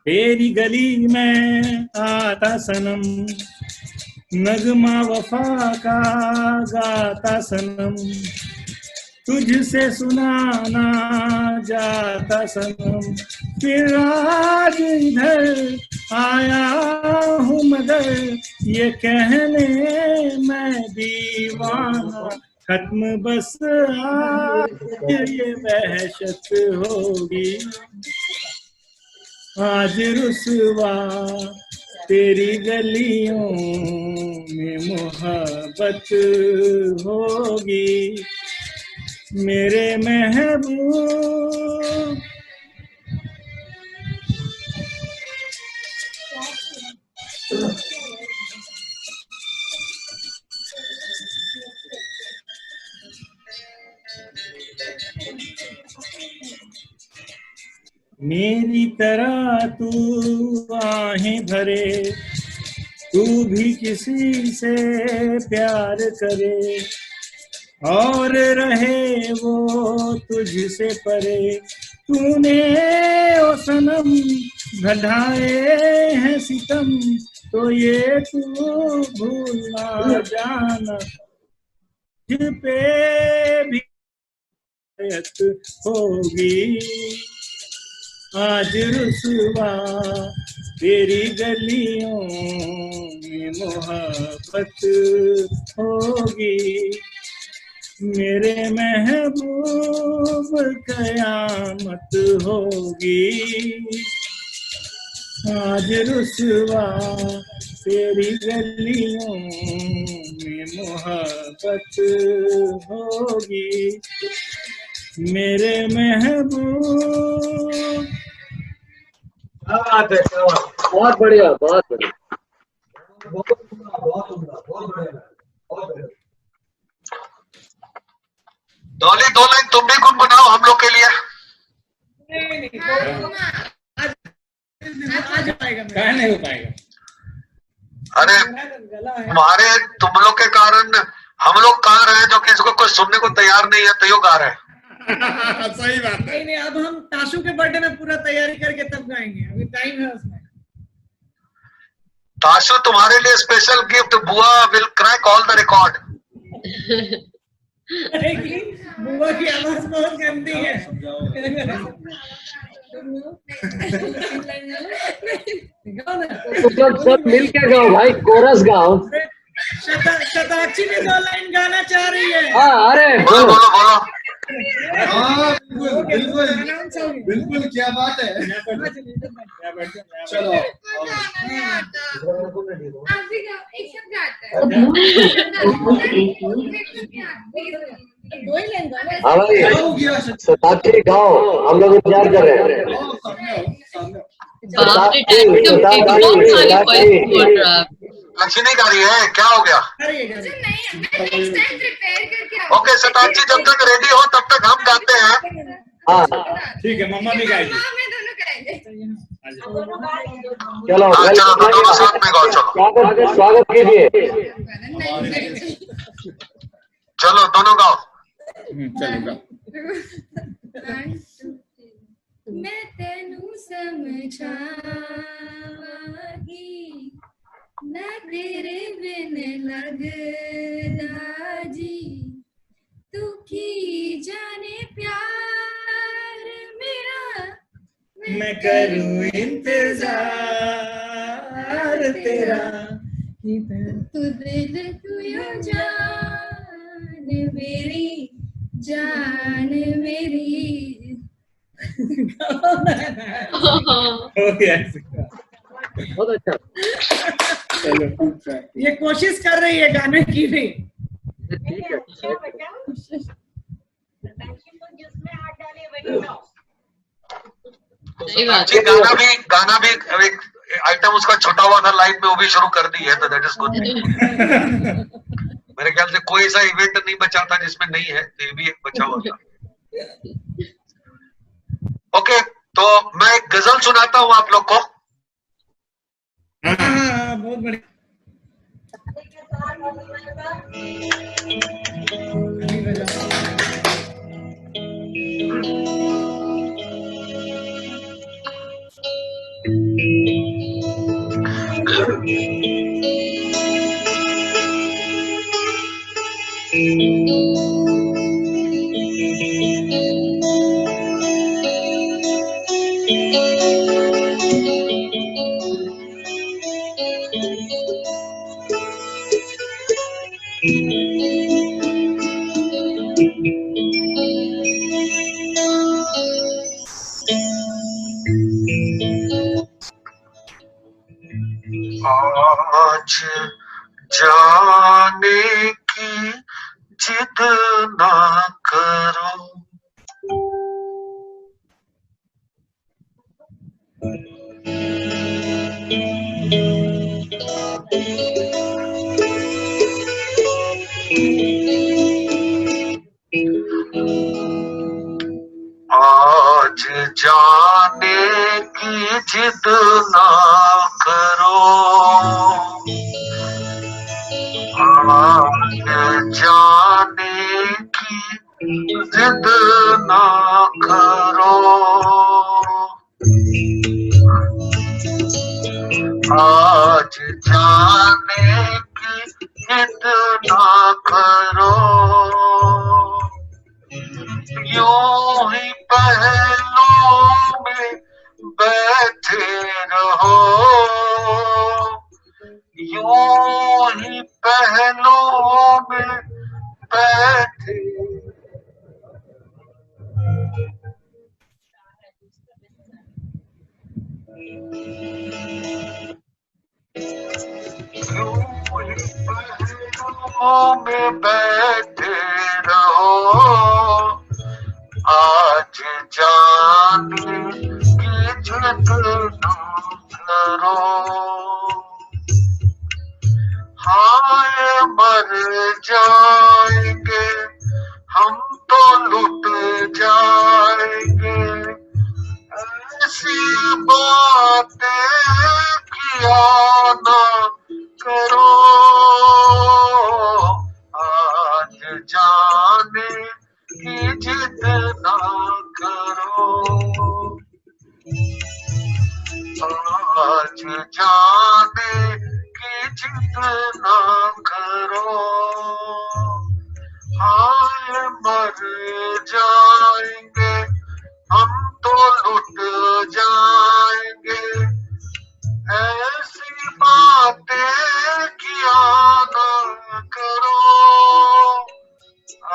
तेरी गली में आता सनम, नगमा वफा का गाता सनम, तुझसे सुनाना जाता सनम, फिर आज इधर आया हूँ मगर ये कहने मैं दीवाना, खत्म बस आज ये वहशत होगी, आज रुसवा तेरी गलियों में मोहब्बत होगी, मेरे महबूब। मेरी तरह तू आहें भरे, तू भी किसी से प्यार करे और रहे वो तुझसे परे, तूने ओ सनम बढ़ाए हैं सितम तो ये तू भूल ना जाना, दिल पे भी होगी। आज रुसवा तेरी गलियों में मोहब्बत होगी। मेरे महबूब कयामत होगी। आज रुसवा तेरी गलियों में मोहब्बत होगी। मेरे महबूब। क्या बात है, क्या बात, बहुत बढ़िया, बहुत बढ़िया, बहुत उम्दा, बहुत उम्दा, बहुत बढ़िया, बहुत बढ़िया। डॉली 2 लाइन तुम भी गुनगुनाओ हम लोग के लिए। आज पाएगा क्या नहीं हो पाएगा। अरे तुम लोग के कारण हम लोग गा रहे हैं, जो किसी को कोई सुनने को तैयार नहीं है तो यो गा रहे हैं। सही बात है। नहीं, अब हम ताशु के बर्थडे में पूरा तैयारी करके तब गाएंगे, अभी टाइम है उसमें। ताशु तुम्हारे लिए स्पेशल गिफ्ट, बुआ will crack all the record. बुआ की आवाज बहुत गंदी है। सब मिल के गाओ भाई, कोरस गाओ। शताक्षी भी 2 लाइन गाना चाह रही है। हाँ, अरे बोलो बोलो बोलो। हाँ बिल्कुल बिल्कुल बिल्कुल, क्या बात है। चलो हाँ भाई, शताब्दी गाओ, हम लोग इंतजार कर रहे हैं। लक्ष्मी गा रही है, क्या हो गया? ओके शताब्दी, जब तक रेडी हो तब तक हम गाते हैं। हाँ ठीक है, मम्मा भी गाएगी। चलो चलो तो दोनों साथ में गाओ। चलो स्वागत कीजिए। चलो दोनों गाओ। चलो गाओ। मैं तेनू समझागी, मैं तेरे बिन लगदा जी, तू की जाने प्यार मेरा, मैं करूँ इंतजार तेरा। तू दिल तू यो जान मेरी, जान मेरी। बहुत अच्छा। ये कोशिश कर रही है गाने की भी। ठीक है, गाना भी एक आइटम उसका छोटा हुआ था लाइव में, वो भी शुरू कर दी है, तो दैट इज गुड। मेरे ख्याल से कोई ऐसा इवेंट नहीं बचा था जिसमें नहीं है, तो ये भी एक बचा हुआ था। ओके, तो मैं एक गजल सुनाता हूँ आप लोग को। हाँ, बहुत बढ़िया। आज जाने की जिद ना करो, आज जाने की जिद ना करो, आज जाने की जिद ना करो, आज जाने की इतना करो, यूं ही पहलों में बैठे रहो, यूं ही पहलों में बैठे। में बैठे रहो, आज जाने की जिद न करो, हाय मर जाएंगे हम तो लुट जाएंगे, ऐसी बातें किया ना करो, आज जाने की जिद ना करो, आज जाने की जिद ना करो, हाय मर जाएंगे हम तो लुट जाएंगे, ऐसी बातें किया ना करो,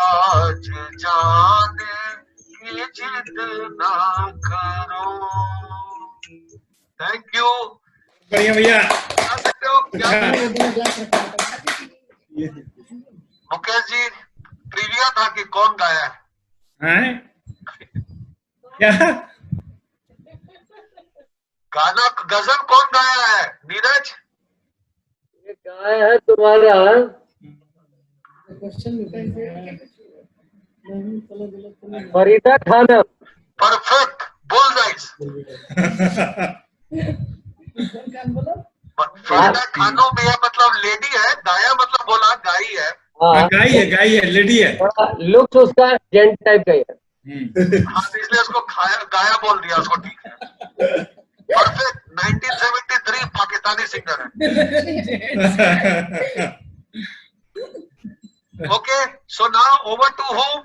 आज जाने की जिद ना करो। Thank you. बढ़िया भैया। मुकेश जी, ट्रिविया था कि कौन गाया है? क्या गाना गजल कौन गाया है? नीरज? ये गाया है तुम्हारा फरीदा खानम। परफेक्ट, बुलडाइज। फरीदा खानम भी है, मतलब लेडी है, गाया मतलब बोला गाई है। हाँ, गाई है, लेडी है। लुक्स उसका जेंट टाइप का ही है। हाँ, इसलिए उसको गाया बोल दिया उसको, ठीक है। परफेक्ट, 1973 पाकिस्तानी सिंगर है। Okay, so now over to home.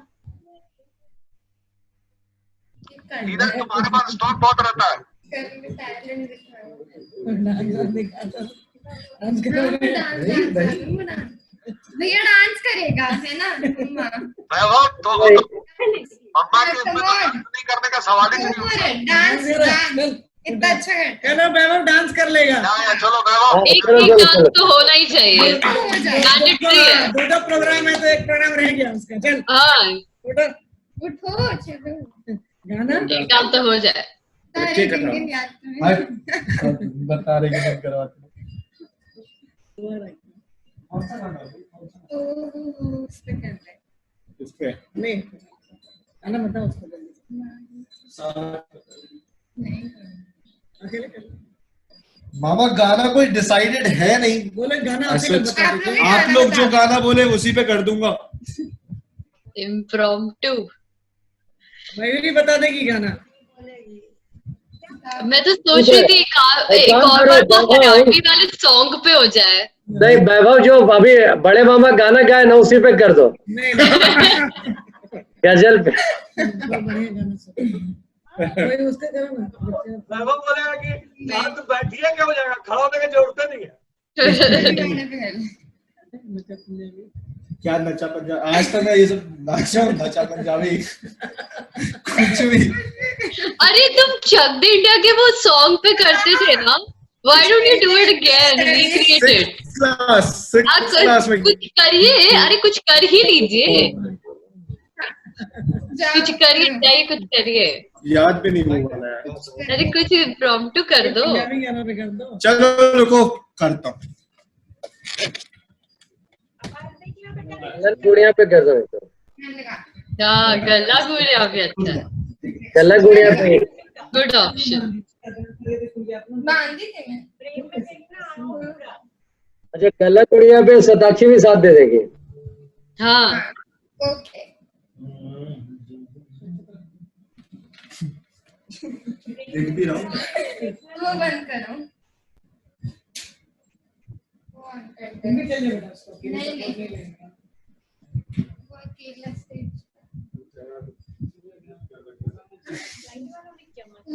इधर तुम्हारे पास स्टॉक बहुत रहता है। भैया डांस करेगा, है ना? वैभव तो अम्मा के नहीं करने का सवाल ही नहीं। डांस इतना अच्छा करता चलो वैभव डांस कर लेगा। चलो वैभव, एक डांस तो होना ही चाहिए, मैंडेटरी है। दो प्रोग्राम है तो एक प्रोग्राम रह गया उसका। चल हाँ, उठो चलो गाना एक डांस तो हो जाए। बता रहे कि करवाते उस पे कर ले। इस पे नहीं गाना बताओ उसको जल्दी। नहीं अकेले कर। मामा गाना कोई डिसाइडेड है नहीं। बोले गाना आप लोग जो गाना बोले उसी पे कर दूंगा। इम्प्रॉम्प्टू। मयूरी बता देगी गाना। मैं तो सोच रही थी एक और बार वो हरियाणवी वाले सॉन्ग पे हो जाए। नहीं, वैभव जो अभी बड़े मामा गाना गाए ना उसी पे कर दो, गजल पे। उसका करो ना। वैभव बोलेगा कि यहाँ तो बैठिए क्या हो जाएगा, खड़ा होने की जरूरत नहीं है। क्या नचा पंजाबी? आज तक मैं ये सब नचा पंजाबी कुछ भी। अरे तुम चक दे इंडिया के वो सॉन्ग पे करते थे ना, Why don't you do it again? Recreate it. कुछ करिए, अरे कुछ कर ही लीजिए, कुछ करिए, जाइए कुछ करिए। याद भी नहीं होगा यार। अरे कुछ इम्प्रॉम्प्टू कर दो। चलो रुको, करता हूँ। गुड़िया पे कर दो। हाँ, गला गुड़िया भी अच्छा है। गला गुड़िया पे गुड ऑप्शन। अच्छा, गला गुड़िया पे सताक्षी भी साथ दे देगी। हाँ, ओके। देख भी रहा हूँ। वो बंद करो। ऑन करते हिंदी चाहिए बेटा उसको नहीं वो अकेला स्टेज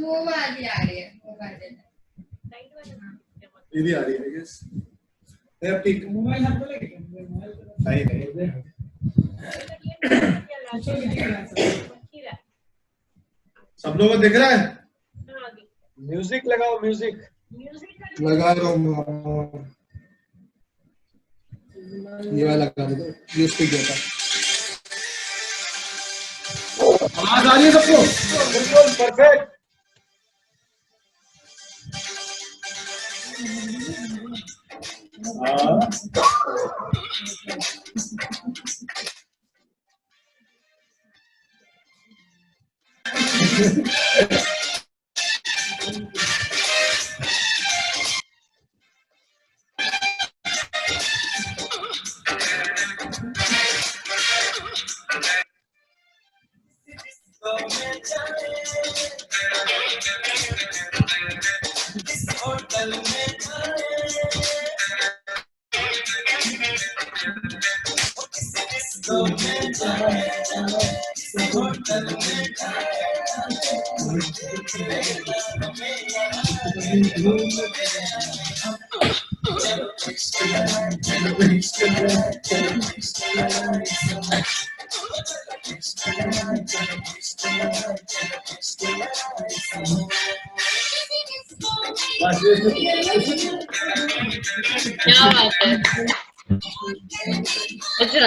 वो वाली आ रही है वो वाली ये भी आ रही है यस अब ठीक मोबाइल हाथ में लेके मोबाइल नहीं सब लोगों को दिख रहा है म्यूजिक लगाओ, म्यूजिक लगा रहा हूँ ये वाला लगा दो ये उस पे गया था आवाज आ रही है सबको बिल्कुल परफेक्ट। क्या बात है। अच्छा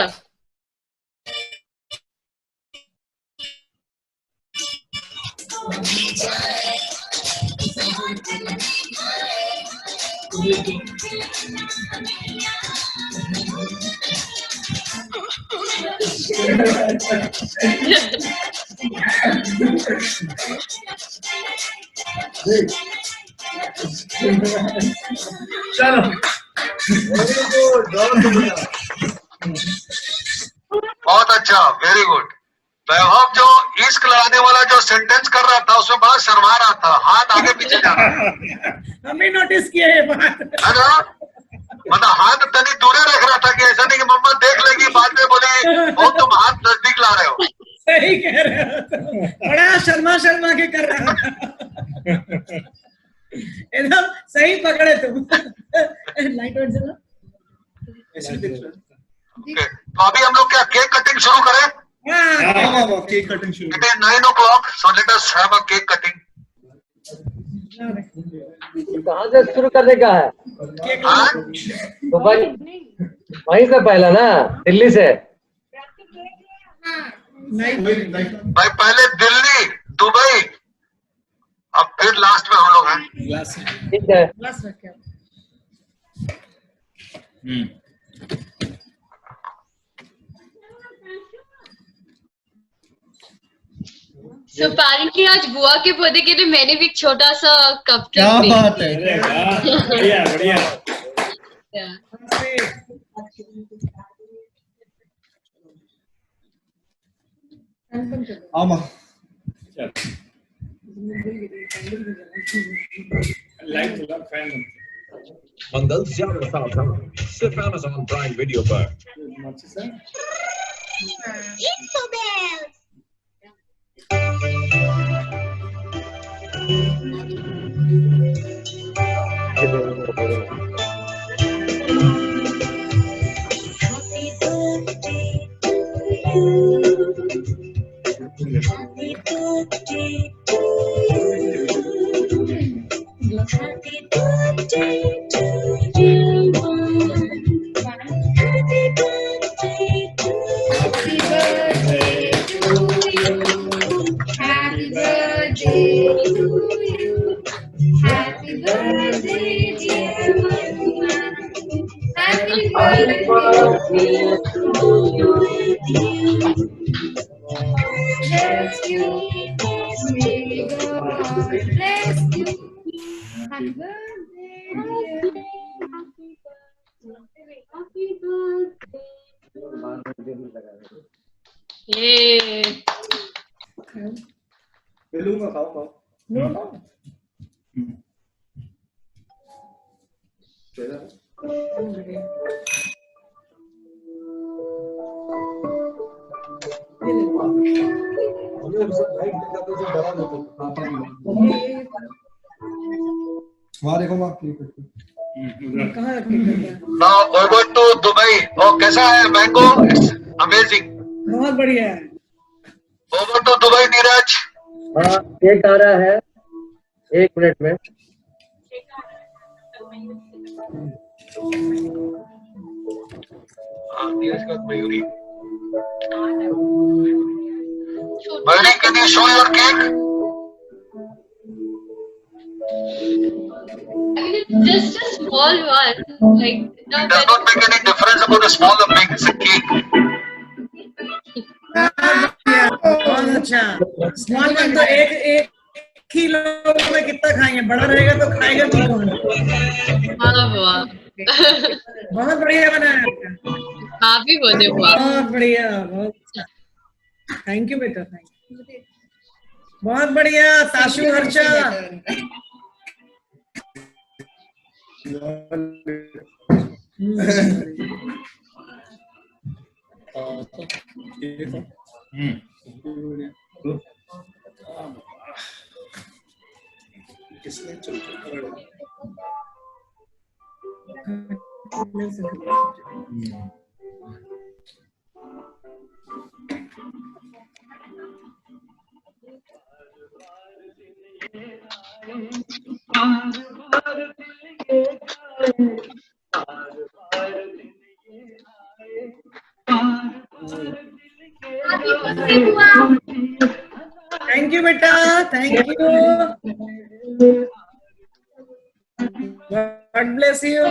चलो बहुत अच्छा, वेरी गुड। वैभव जो इश्क लगाने वाला जो सेंटेंस कर रहा था उसमें बड़ा शर्मा रहा था, हाथ आगे पीछे जा रहा था। हमने नोटिस किया ये बात है ना, मतलब हाथ तनी दूरे रख रहा था कि ऐसा नहीं कि मम्मा देख लेगी बाद में बोले वो तुम हाथ नजदीक ला रहे हो। सही कह रहे हो, बड़ा शर्मा शर्मा के कर रहा था। एकदम सही पकड़े तुम। लाइट ऑन चला ऐसे दिख रहा है Okay, तो अभी हम लोग क्या केक कटिंग शुरू करें? केक कटिंग शुरू It is 9 o'clock, so let us have a cake cutting. कहाँ से शुरू करने का है? तो भाई वहीं से पहला ना, दिल्ली से। भाई पहले दिल्ली, दुबई, अब फिर लास्ट में हम लोग हैं। ठीक है। So apparently आज बुआ के पौधे के लिए मैंने भी एक छोटा सा कप क्या बात है बढ़िया बढ़िया आमा लाइट लगा फैन मंगल ज्यादा सावधान सिर्फ Amazon Prime Video पर। बेलून खाओ खाओ वहाँ देखो वहाँ कहाँ रखे हैं? Now over to Dubai. Oh, कैसा है मैंगो? It's amazing. बहुत बढ़िया है। Over to Dubai, Neeraj. हाँ, केक आ रहा है 1 मिनट में। नीरज का Mayuri. Mary, can you show your cake? I mean, it's just a small one. Like, It does not make any difference about a small or big. It's a cake. बहुत अच्छा। Small one तो एक ही लोग में कितना खाएंगे, बड़ा रहेगा तो खाएगा भी कौन? वाह, बहुत बढ़िया बनाया। हैप्पी बर्थडे बुआ। बहुत बढ़िया, बहुत थैंक यू बेटा, थैंक यू। बहुत बढ़िया ताशु हर्षा। किसने थैंक यू बेटा, thank you. God bless you.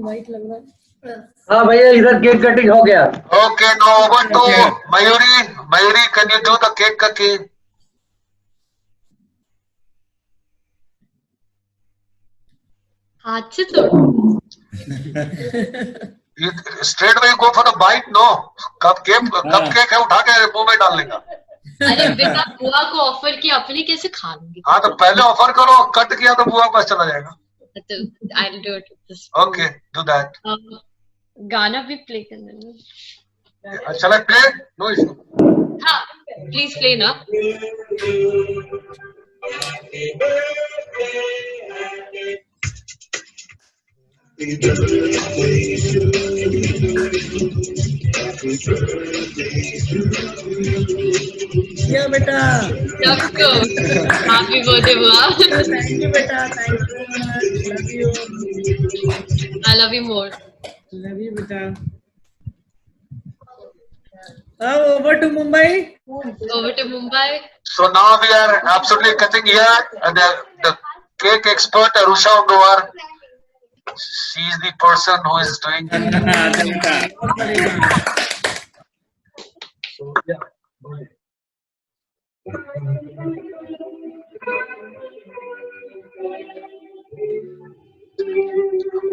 White लग रहा है। हाँ भैया, इधर केक कटिंग हो गया। Okay, now over to Mayuri. Mayuri, can you do the cake cutting? हाथ से तोड़ो। You straight away you go for the bite? No. Cup cake है, उठा के मुंह में डालने का। अरे बेटा, बुआ को ऑफर किया, अपनी कैसे खा लूंगी? हाँ तो पहले ऑफर करो, कट किया तो बुआ के पास चला जाएगा। I'll do it with this. Okay, do that. गाना भी प्ले करना। Shall I play? No issue. हाँ, प्लीज प्ले ना। या बेटा, सबको हैप्पी बर्थडे बुआ। थैंक यू बेटा, thank you, love you. I love you more. Love you बेटा। Now over to Mumbai. Over to Mumbai. So now we are absolutely cutting here, and the cake expert Arusha Ongawar. She is the person who is doing. So yeah.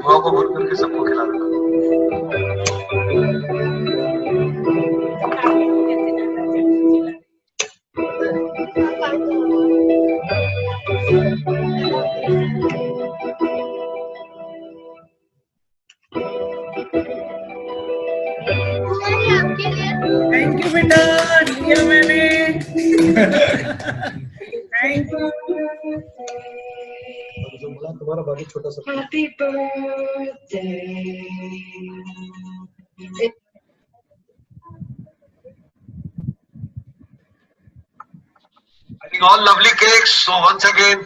बुआ को बोल करके सबको खिला देना। Thank you बेटा, लिया मैंने। Thank you. तुम्हारा बाकी छोटा सा। Happy birthday. I think all lovely cakes. So once again,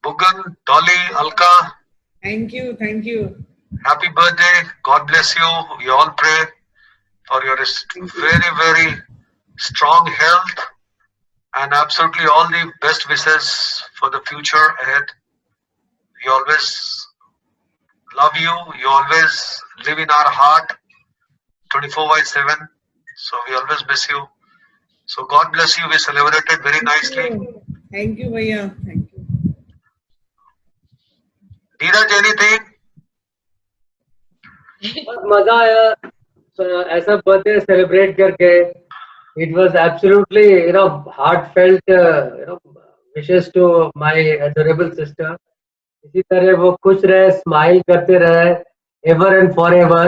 Bughan, Dolly, Alka, Thank you, thank you. happy birthday. God bless you. We all pray for your very, very strong health and absolutely all the best wishes for the future ahead. We always love you. You always live in our heart 24/7. So we always miss you. So God bless you. We celebrated very nicely. Thank you भैया, thank you. Neeraj, anything? बहुत मजा आया ऐसा birthday celebrate करके. It was absolutely, heartfelt, wishes to my adorable sister. इसी तरह वो खुश रहे, स्माइल करते रहे, ever and forever.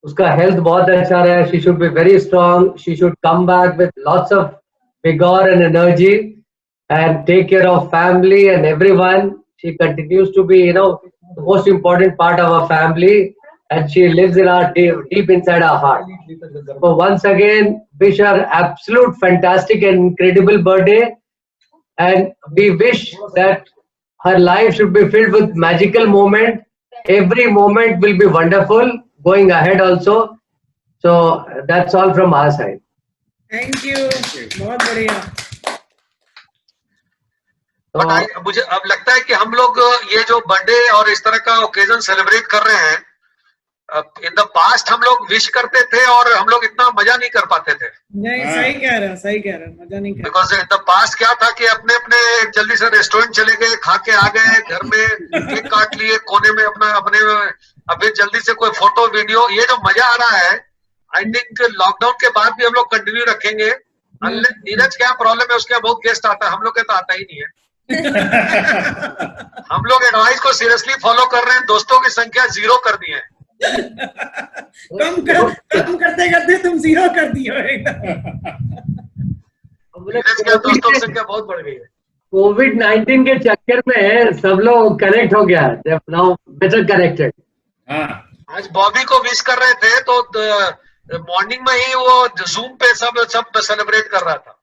उसका हेल्थ बहुत अच्छा रहा. She should be very strong. She should come back with lots of vigor and energy and take care of family and everyone. She continues to be, the most important part of our family, and she lives in our deep inside our heart. So once again, wish her absolute fantastic and incredible birthday, and we wish that her life should be filled with magical moment. Every moment will be wonderful going ahead also. So that's all from our side. Thank you. बहुत बढ़िया. मुझे अब लगता है कि हम लोग ये जो बर्थडे और इस तरह का ओकेजन सेलिब्रेट कर रहे हैं, इन द पास्ट हम लोग विश करते थे और हम लोग इतना मजा नहीं कर पाते थे. नहीं, सही कह रहा, मजा नहीं कर. बिकॉज इन द पास्ट क्या था कि अपने अपने जल्दी से रेस्टोरेंट चले गए, खा के आ गए, घर में केक काट लिए, कोने में अपने अभी जल्दी से कोई फोटो वीडियो. ये जो मजा आ रहा है, आई थिंक लॉकडाउन के बाद भी हम लोग कंटिन्यू रखेंगे. नीरज क्या प्रॉब्लम है, उसके बहुत गेस्ट आता है, हम लोग के तो आता ही नहीं है. हम लोग एडवाइस को सीरियसली फॉलो कर रहे हैं. दोस्तों की संख्या 0 कर दी है. कम करते करते तुम 0 कर दिए हो एकदम. दोस्तों की संख्या बहुत बढ़ गई है. कोविड-19 के चक्कर में सब लोग कनेक्ट हो गया. Now better connected. आज बॉबी को विश कर रहे थे तो मॉर्निंग में ही वो जूम पे सब सेलिब्रेट कर रहा था.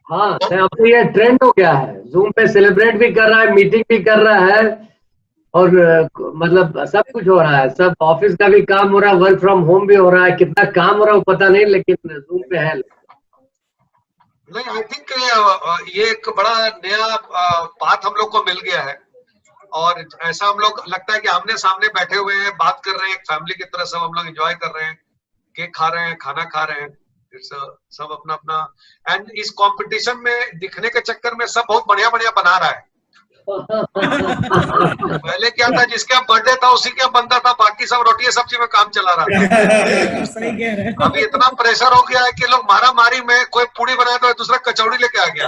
हाँ, अब तो ये ट्रेंड हो गया है. जूम पे सेलिब्रेट भी कर रहा है, मीटिंग भी कर रहा है, और मतलब सब कुछ हो रहा है. सब ऑफिस का भी काम हो रहा है, वर्क फ्रॉम होम भी हो रहा है. कितना काम हो रहा है पता नहीं, लेकिन जूम पे है. नहीं, आई थिंक ये एक बड़ा नया पाथ हम लोग को मिल गया है, और ऐसा हम लोग लगता है कि आमने सामने बैठे हुए हैं, बात कर रहे हैं, एक फैमिली की तरह सब हम लोग एंजॉय कर रहे हैं, केक खा रहे हैं, खाना खा रहे हैं. सब अपना अपना. एंड इस कंपटीशन में दिखने के चक्कर में सब बहुत बढ़िया बढ़िया बना रहा है. पहले क्या था, जिसका बर्थडे था उसी के बनता था, बाकी सब रोटी सब्जी में काम चला रहा था. सही कह रहे हैं. अभी इतना प्रेशर हो गया है कि लोग मारा मारी में, कोई पूड़ी बनाया तो दूसरा कचौड़ी लेके आ गया.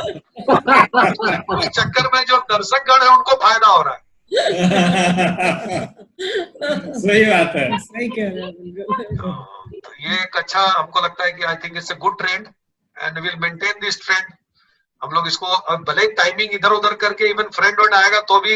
उस चक्कर में जो दर्शकगण है उनको फायदा हो रहा है. सही बात है. सही कह रहे हैं. तो ये एक अच्छा हमको लगता है कि I think it's a good trend and will maintain this trend. हम लोग इसको भले टाइमिंग इधर उधर करके, इवन फ्रेंड आएगा तो भी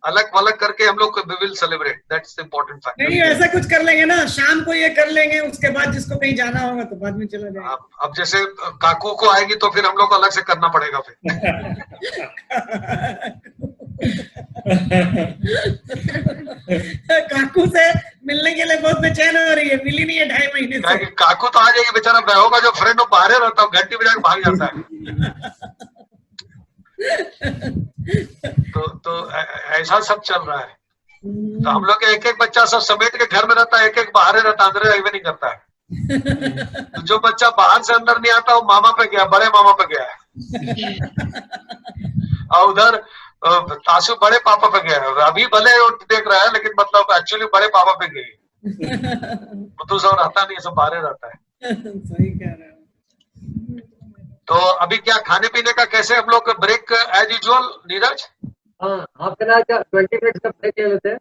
अलग अलग करके हम लोग we will celebrate. That's the important factor. नहीं, ऐसा कुछ कर लेंगे ना, शाम को ये कर लेंगे, उसके बाद जिसको कहीं जाना होगा तो बाद में चला जाएगा. अब जैसे काकू को आएगी तो फिर हम लोग अलग से करना पड़ेगा फिर. काकू से मिलने के लिए बहुत बेचैन हो रही है, मिली नहीं है 2.5 महीने से. काकू तो आ जाएगी बेचारा. मैं होगा जो फ्रेंड बाहर रहता हूँ, घंटी बजा के भाग जाता है. तो ऐसा सब चल रहा है. तो हम लोग एक एक बच्चा सब समेट के घर में रहता है, एक एक बाहर रहता है, अंदर आइए नहीं करता है. तो जो बच्चा बाहर से अंदर नहीं आता वो मामा पे गया, बड़े मामा पे गया है, और उधर तासु बड़े पापा पे गया है. अभी भले देख रहा है, लेकिन मतलब एक्चुअली बड़े पापा पे गई. तो सब रहता नहीं, सब बाहर रहता है. सही कह रहे हैं. तो अभी क्या खाने पीने का कैसे हम लोग ब्रेक एज यूजुअल नीरज? हाँ, हाफ एन आवर का 20 मिनट का ब्रेक ले लेते हैं.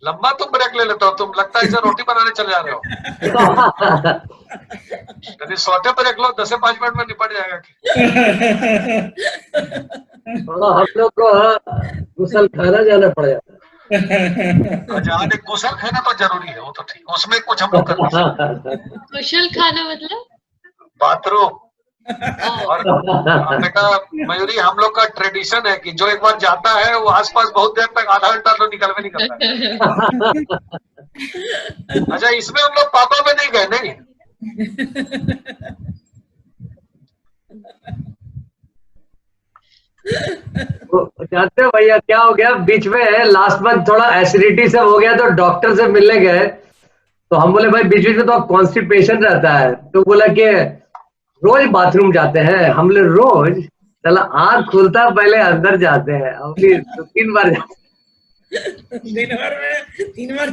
लंबा तुम ब्रेक ले लेते हो. तुम लगता है इसे रोटी बनाने चले जा रहे हो. कभी सोटे पर रख लो, 10-5 मिनट में निपट जाएगा. हम लोग को गुसल खाना जाना पड़ जाता है. अच्छा, गुसल खाना तो जरूरी है, वो तो ठीक, उसमें कुछ हम लोग कर सकते हैं. कुशल खाना मतलब बाथरूम. और बेटा मयूरी, हम लोग का ट्रेडिशन है कि जो एक बार जाता है वो आसपास बहुत देर तक, आधा घंटा तो निकल में नहीं करता है. अच्छा, इसमें हम लोग पापा में नहीं गए. नहीं, जानते हो भैया क्या हो गया, बीच में लास्ट मंथ थोड़ा एसिडिटी से हो गया, तो डॉक्टर से मिलने गए. तो हम बोले भाई बीच बीच में तो कॉन्स्टिपेशन रहता है. तो बोला कि रोज बाथरूम जाते हैं हम लोग, रोज चला आँख खुलता पहले अंदर जाते हैं, अभी 3 बार दिन भर में 3 बार